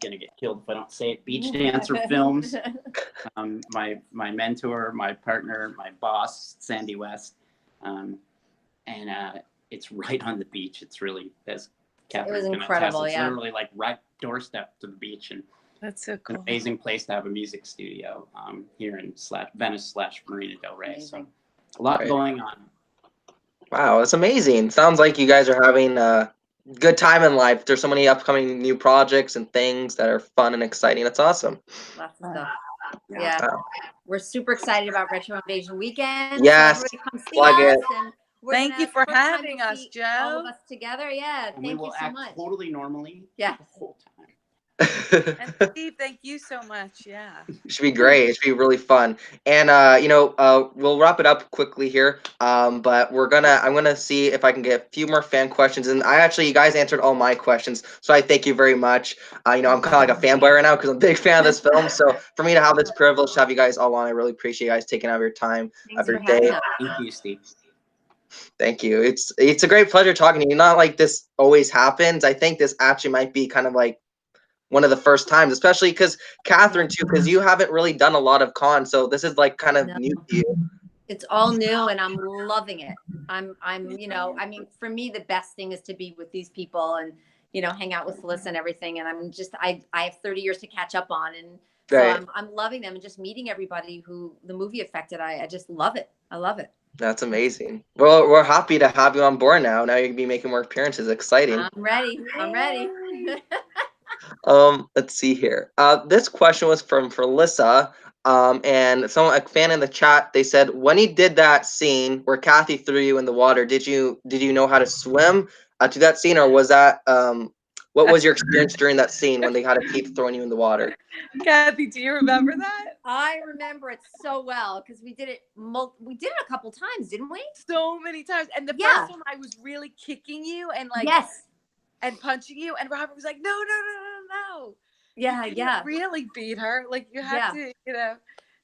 gonna get killed if I don't say it. Beach Dancer Films. My mentor, my partner, my boss, Sandy West, and it's right on the beach. It's really, as Katherine, it was incredible. It's yeah, literally like right doorstep to the beach, and that's so cool. An amazing place to have a music studio here in Venice / Marina Del Rey. Amazing. So a lot going on. Wow, that's amazing. Sounds like you guys are having a good time in life. There's so many upcoming new projects and things that are fun and exciting. That's awesome. Lots of stuff. Yeah. Wow. We're super excited about Retro Invasion Weekend. Yes. So everybody come see Plug us. it. And thank you for having us, Joe. All of us together. Yeah. And thank we will you so act much. totally normally the whole time. And Steve, thank you so much. Yeah. It should be great. It should be really fun. And we'll wrap it up quickly here. But I'm gonna see if I can get a few more fan questions. And you guys answered all my questions, so I thank you very much. I'm kind of like a fanboy right now because I'm a big fan of this film. So for me to have this privilege to have you guys all on, I really appreciate you guys taking out of your time every day. Thank you, Steve. Thank you. It's a great pleasure talking to you. Not like this always happens. I think this actually might be kind of like one of the first times, especially because Katherine too, because you haven't really done a lot of cons, so this is like kind of new to you. It's all new, and I'm loving it. I'm for me, the best thing is to be with these people and you know, hang out with Felissa and everything. And I'm just, I have 30 years to catch up on. And so Right. I'm loving them and just meeting everybody who the movie affected. I just love it. I love it. That's amazing. Well, we're happy to have you on board now. Now you can be making more appearances. Exciting. I'm ready. I'm ready. Let's see here. This question was from Felissa. And someone, a fan in the chat, they said, when you did that scene where Kathy threw you in the water, did you know how to swim to that scene, or was that what was your experience during that scene when they had to keep throwing you in the water? Kathy, do you remember that? I remember it so well because we did it a couple times, didn't we? So many times. And the first one I was really kicking you and like and punching you, and Robert was like, no. Yeah, you really beat her. Like you had to, you know.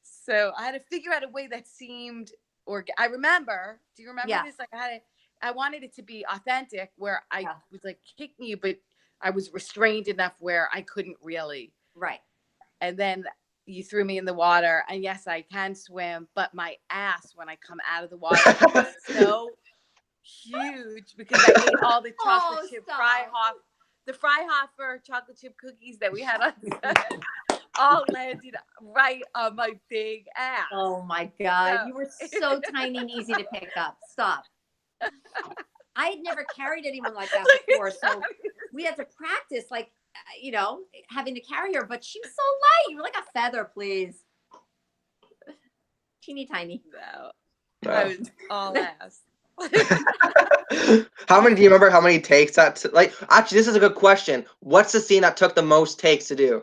So I had to figure out a way that seemed I remember. Do you remember this? Like I wanted it to be authentic where I was like kicking you, but I was restrained enough where I couldn't really. Right. And then you threw me in the water, and yes, I can swim, but my ass when I come out of the water is so huge because I ate all the chocolate chip the Freihofer chocolate chip cookies that we had on set. All landed right on my big ass. Oh my God. You were so tiny and easy to pick up. Stop. I had never carried anyone like that before. So we had to practice, like, you know, having to carry her, but she was so light. You were like a feather, please. Teeny tiny. No. I was all ass. How many do you remember? How many takes that? Like, actually, this is a good question. What's the scene that took the most takes to do?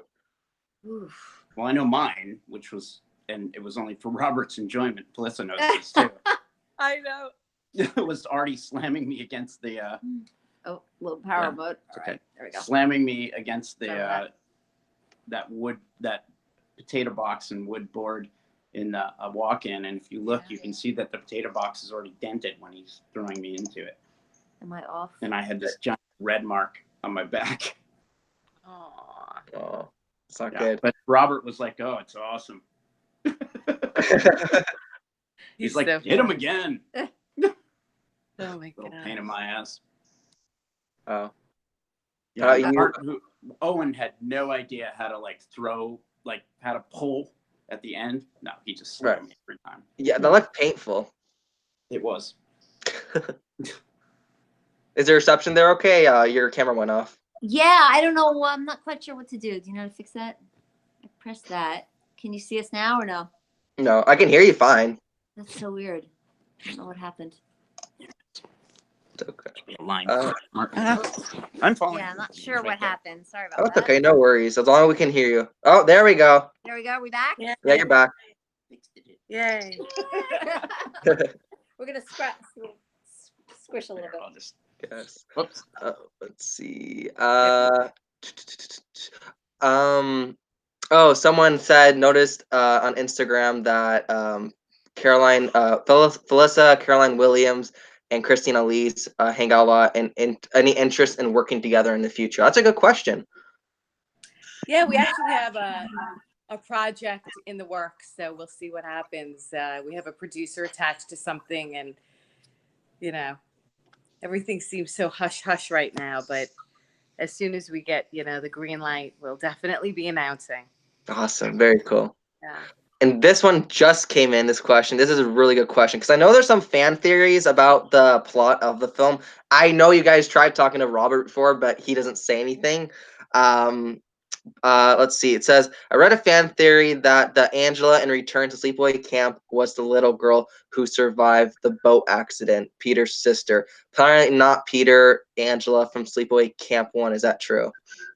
Oof. Well, I know mine, which was, and it was only for Robert's enjoyment. Felissa knows this too. I know. It was Artie slamming me against the. Little power mode. Okay, right, there we go. Slamming me against the that potato box and wood board in a walk-in, and if you look, you can see that the potato box is already dented when he's throwing me into it. Am I off? And I had this giant red mark on my back. Oh, it's not good. But Robert was like, "Oh, it's awesome." He's like, "Hit him again." Oh my God. Little pain in my ass. Oh. Yeah. Owen had no idea how to how to pull at the end. No, he just slammed me every time. Yeah, that looked painful. It was. Is the reception there okay? Your camera went off. Yeah, I don't know. I'm not quite sure what to do. Do you know how to fix that? I pressed that. Can you see us now or no? No, I can hear you fine. That's so weird. I don't know what happened. It's okay. I'm falling. Yeah, I'm not sure what happened. Sorry about that. that. That's okay. No worries. As long as we can hear you. Oh, there we go. There we go. Are we back? Yeah, you're back. Yay. We're going to squish a little bit. I'll just... Yes. Whoops. Let's see. Someone noticed on Instagram that Felissa, Caroline Williams, and Christina Lees hang out a lot, and any interest in working together in the future? That's a good question. Yeah, we actually have a project in the works, so we'll see what happens. We have a producer attached to something, and you know, everything seems so hush right now, but as soon as we get, the green light, we'll definitely be announcing. Awesome. Very cool. Yeah. And this one just came in, this question. This is a really good question because I know there's some fan theories about the plot of the film. I know you guys tried talking to Robert before, but he doesn't say anything. Let's see. It says, I read a fan theory that the Angela in Return to Sleepaway Camp was the little girl who survived the boat accident, Peter's sister. Apparently not Peter, Angela from Sleepaway Camp 1. Is that true?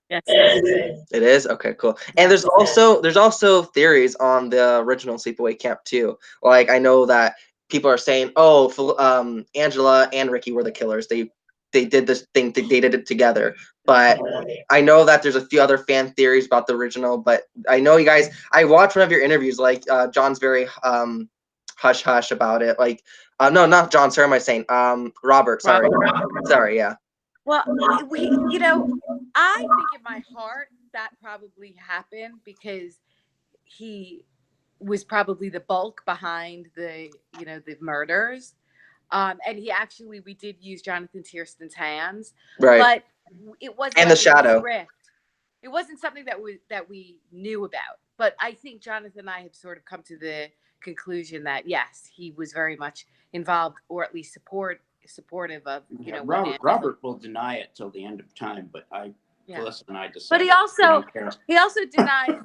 Yes. It is? Okay, cool. And there's also theories on the original Sleepaway Camp too. Like, I know that people are saying, Angela and Ricky were the killers. They did this thing, they did it together. But I know that there's a few other fan theories about the original, but I know you guys, I watched one of your interviews, like John's very hush hush about it. Like, no, not John, sorry, am I saying? Robert, sorry. Sorry, yeah. Well, I think in my heart that probably happened because he was probably the bulk behind the murders. And we did use Jonathan Tiersten's hands. Right. But it wasn't And the like a shadow. script. It wasn't something that we knew about. But I think Jonathan and I have sort of come to the conclusion that yes, he was very much involved, or at least supportive of Robert will deny it till the end of time, but Felissa and I decided. But he also denies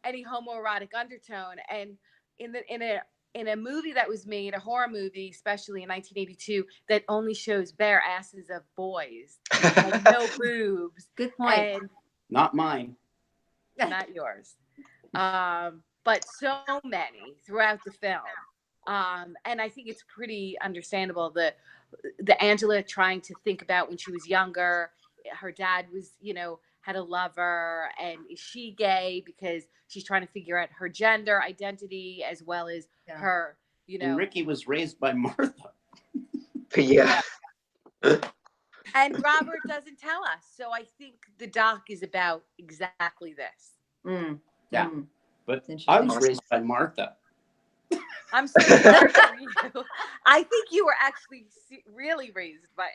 any homoerotic undertone. And in a movie that was made, a horror movie, especially in 1982, that only shows bare asses of boys, and no boobs. Good point. And not mine. Not yours. But so many throughout the film. And I think it's pretty understandable the Angela trying to think about when she was younger. Her dad was, had a lover, and is she gay, because she's trying to figure out her gender identity as well as her, And Ricky was raised by Martha. Yeah. And Robert doesn't tell us. So I think the doc is about exactly this. Yeah. But I was raised by Martha. I'm so sorry for you. I think you were actually really raised by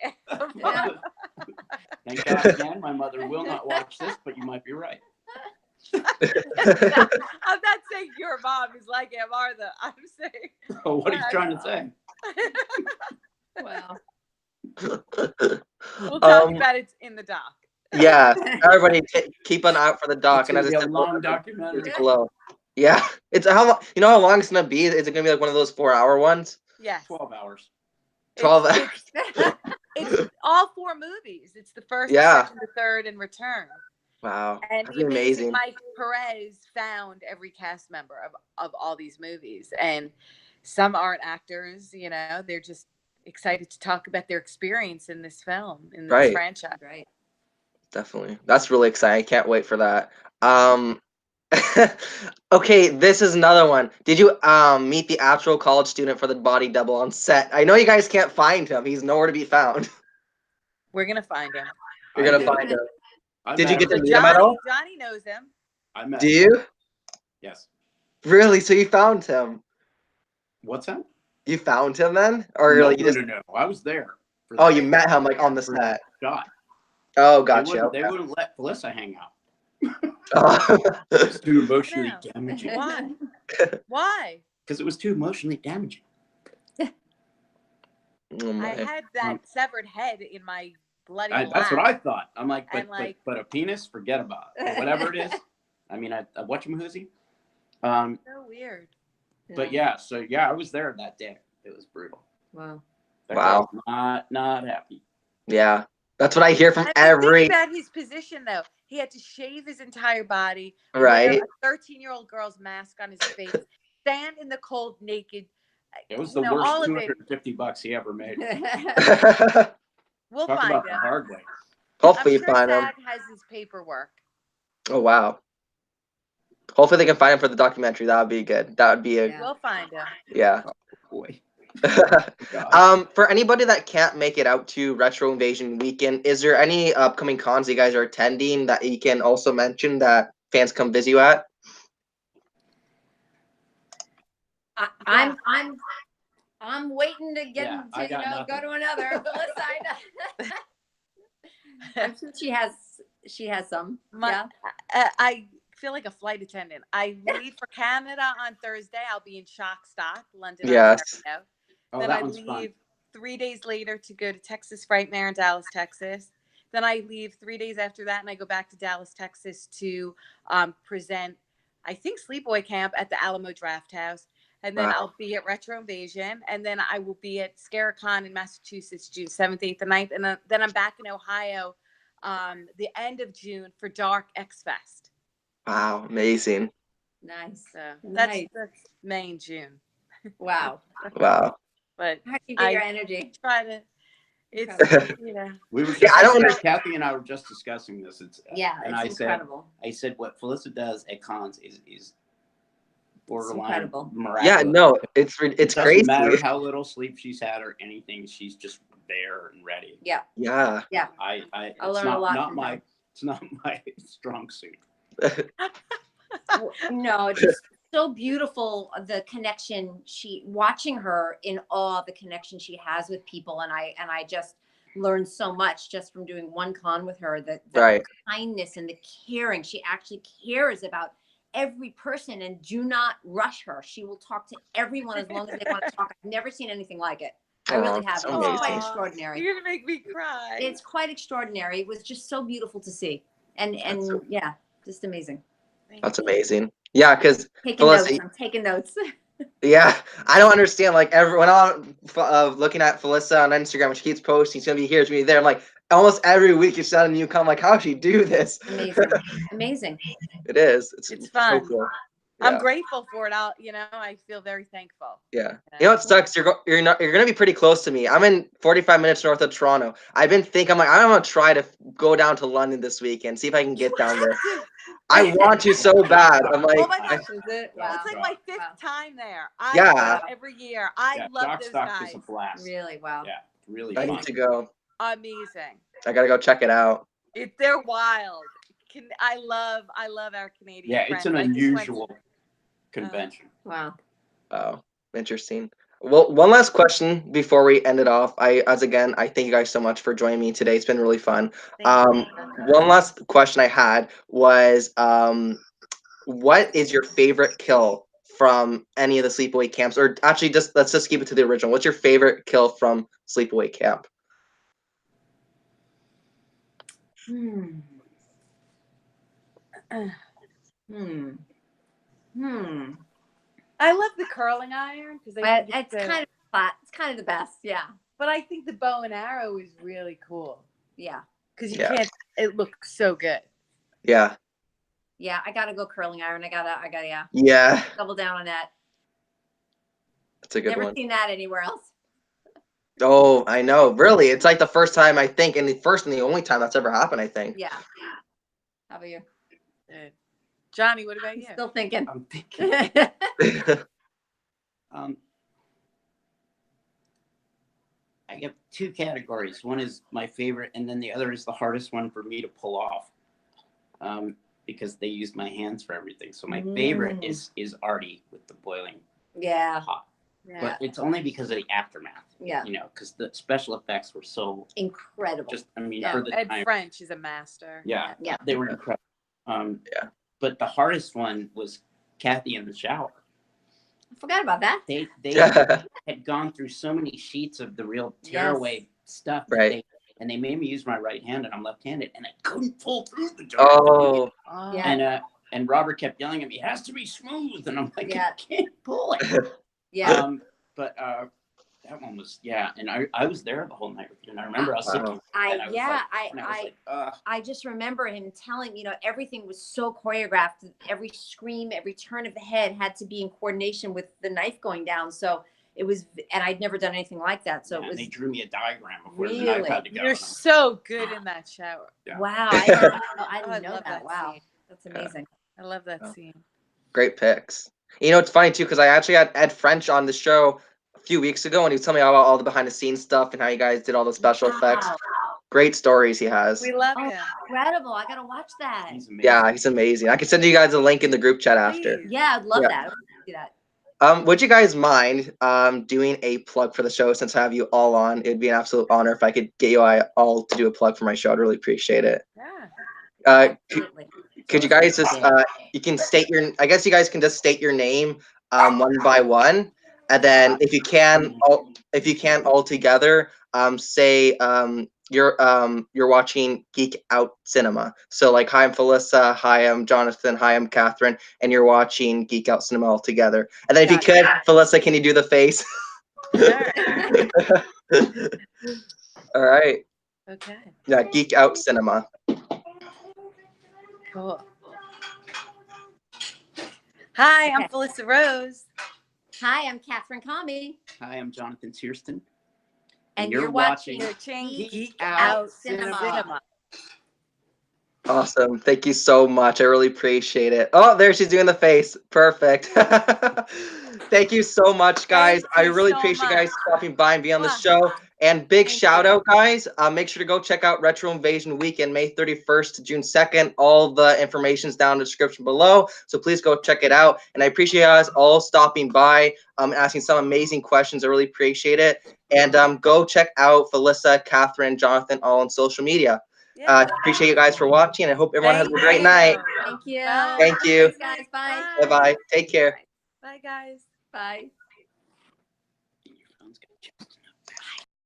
Martha. Thank God again, my mother will not watch this, but you might be right. I'm not saying your mom is like Aunt Martha. I'm saying. Oh, what are you trying to say? Wow. We'll talk about it in the doc. Yeah, everybody keep an eye out for the doc. It's And as gonna I be said, a long documentary. below. Yeah, it's how long? You know how long it's gonna be? Is it gonna be like one of those 4-hour ones? Yeah, 12 hours. 12 hours. It's all 4 movies. It's the first, the second, the third, and Return. Wow, And that's the amazing amazing. Mike Perez found every cast member of all these movies, and some aren't actors. They're just excited to talk about their experience in this film, in this franchise. Right. Definitely, that's really exciting. I can't wait for that. Okay, this is another one. Did you meet the actual college student for the body double on set? I know you guys can't find him. He's nowhere to be found. We're gonna find him. You're gonna find him. Did you get to So meet him at all? Johnny knows him. I met Do him. you? Yes. Really? So you found him? What's that? You found him then, or No, like you just? no. I was there. Oh, you met him like on the for set. shot. Oh, gotcha. They wouldn't let Felissa hang out. Oh. It's too emotionally damaging. Why? Why? Because it was too emotionally damaging. Oh, I had that severed head in my bloody lap. That's what I thought. I'm like, but a penis, forget about it. Or whatever it is. I mean, I whatchamahoozy. So weird. But yeah, I was there that day. It was brutal. Wow. That guy was not happy. Yeah. That's what I hear from Think about his position, though. He had to shave his entire body, right? Wear a 13-year-old girl's mask on his face, stand in the cold naked. It was the worst $250 he ever made. We'll Talk find about him. the hard way. Hopefully, I'm sure find him. SAG has his paperwork. Oh wow. Hopefully, they can find him for the documentary. That would be good. That would be a. We'll find him. Yeah. Oh boy. For anybody that can't make it out to Retro Invasion weekend, is there any upcoming cons you guys are attending that you can also mention that fans come visit you at? I'm waiting to get to go to another. I'm sure she has some. I feel like a flight attendant. I leave for Canada on Thursday. I'll be in Shockstock, London, Ontario. Then I leave 3 days later to go to Texas Frightmare in Dallas, Texas. Then I leave 3 days after that, and I go back to Dallas, Texas to present, I think, Sleepaway Camp at the Alamo Draft House. And then I'll be at Retro Invasion. And then I will be at ScareCon in Massachusetts, June 7th, 8th, and 9th. And then I'm back in Ohio the end of June for Dark X Fest. Wow, amazing. Nice. That's May and June. Wow. Wow. But how do you get your energy? Try to. It's We were just I don't understand. Kathy and I were just discussing this. It's incredible. I said what Felissa does at cons is borderline miraculous. Yeah, no, it's crazy. It doesn't matter how little sleep she's had or anything. She's just there and ready. Yeah. Yeah. Yeah. I'll learn a lot from her. It's not my strong suit. No, just so beautiful, the connection watching her in awe, the connection she has with people, and I just learned so much just from doing one con with her. The Right. kindness and the caring. She actually cares about every person, and do not rush her. She will talk to everyone as long as they want to talk. I've never seen anything like it. I really Aw, haven't. so It's quite amazing. extraordinary. You're gonna make me cry. It's quite extraordinary. It was just so beautiful to see, and yeah, just amazing. That's amazing. Yeah, because Taking notes. I'm taking notes. yeah, I don't understand. Like when I'm looking at Felissa on Instagram, when she keeps posting, she's gonna be here, she's gonna be there. I'm like, almost every week you're sending a new comment. Like, how does she do this? Amazing, amazing. It is. It's fun. So cool. I'm Yeah. grateful for it. I feel very thankful. Yeah. You know what sucks? You're gonna be pretty close to me. I'm in 45 minutes north of Toronto. I'm like, I'm gonna try to go down to London this weekend, see if I can get down there. I want to so bad. I'm like, Oh my gosh, Is it? Wow. it's like my fifth time there. I Yeah. go every year. I love Dock those Stock guys. is a blast. Really? Wow. Yeah, really I fun. need to go. Amazing. I gotta go check it out. They're wild. I love our Canadian Yeah, friends. it's an I just went unusual convention. Wow. Oh, interesting. Well, one last question before we end it off. I thank you guys so much for joining me today. It's been really fun. Thank you. One last question I had was, what is your favorite kill from any of the Sleepaway camps? Or actually, let's just keep it to the original. What's your favorite kill from Sleepaway camp? I love the curling iron because It's kind of flat. It's kind of the best. Yeah. But I think the bow and arrow is really cool Yeah. because you Yeah. can't. It looks so good. Yeah. Yeah. I gotta go curling iron. I gotta. Yeah. Yeah. Double down on that. That's a good Never one. seen that anywhere else. Oh, I know. Really, it's like the first time I think, and the first and the only time that's ever happened. I think. Yeah. How about you? Good. Johnny, what about you? Still thinking. I'm thinking. I have two categories. One is my favorite, and then the other is the hardest one for me to pull off, because they use my hands for everything. So my favorite is Artie with the boiling Yeah. hot, Yeah. but it's only because of the aftermath. Yeah. You know, because the special effects were so Incredible. just. I mean, Yeah. for the Ed time. French is a master. Yeah, Yeah. they were incredible. Yeah. But the hardest one was Kathy in the shower. I forgot about that. They had gone through so many sheets of the real tearaway stuff, that Right. they made me use my right hand, and I'm left-handed, and I couldn't pull through the jar. Oh. Yeah. And Robert kept yelling at me, "It has to be smooth," and I'm like, Yeah. "I can't pull it." Yeah. But that one was, and I was there the whole night with you, and I remember I was sitting. I just remember him telling, everything was so choreographed. Every scream, every turn of the head had to be in coordination with the knife going down. So it was, and I'd never done anything like that. So it was. They drew me a diagram of where the Really? knife had to go. You're so good in that shower. Yeah. Wow. I didn't I know love that. that Wow. scene. That's amazing. I love that Oh. scene. Great picks. You know, it's funny too because I actually had Ed French on the show a few weeks ago, and he was telling me about all the behind the scenes stuff and how you guys did all the special effects. Great stories he has. We love him. Incredible. I got to watch that. He's amazing. Yeah, he's amazing. I can send you guys a link in the group chat after. Please. Yeah, I'd love Yeah. that. I would see that. Would you guys mind doing a plug for the show since I have you all on? It'd be an absolute honor if I could get you all to do a plug for my show. I'd really appreciate it. Yeah. Absolutely. Could you guys just you can state your, I guess you guys can just state your name one by one, and then if you can all together, say you're watching Geek Out Cinema. So like, hi, I'm Felissa, hi, I'm Jonathan, hi, I'm Katherine, and you're watching Geek Out Cinema all together. And then if you could, Felissa, can you do the face? Sure. All right. Okay. Yeah, Geek Out Cinema. Cool. Hi, I'm Felissa Rose. Hi, I'm Katherine Kamhi. Hi, I'm Jonathan Tiersten. And you're watching Geek Out Out Cinema. Cinema. Awesome. Thank you so much. I really appreciate it. Oh, there she's doing the face. Perfect. Thank you so much, guys. Thank I you really so appreciate you guys much. stopping by and being on the Mwah. show. And big Thank shout you. out, guys. Make sure to go check out Retro Invasion Weekend, May 31st to June 2nd. All the information's down in the description below. So please go check it out. And I appreciate you guys all stopping by, asking some amazing questions. I really appreciate it. And go check out Felissa, Katherine, Jonathan, all on social media. Yeah. Appreciate you guys for watching. I hope everyone has a great night. Thank you. Bye. Thank you. Thanks, guys. Bye. Bye-bye. Take care. Bye, guys. Bye.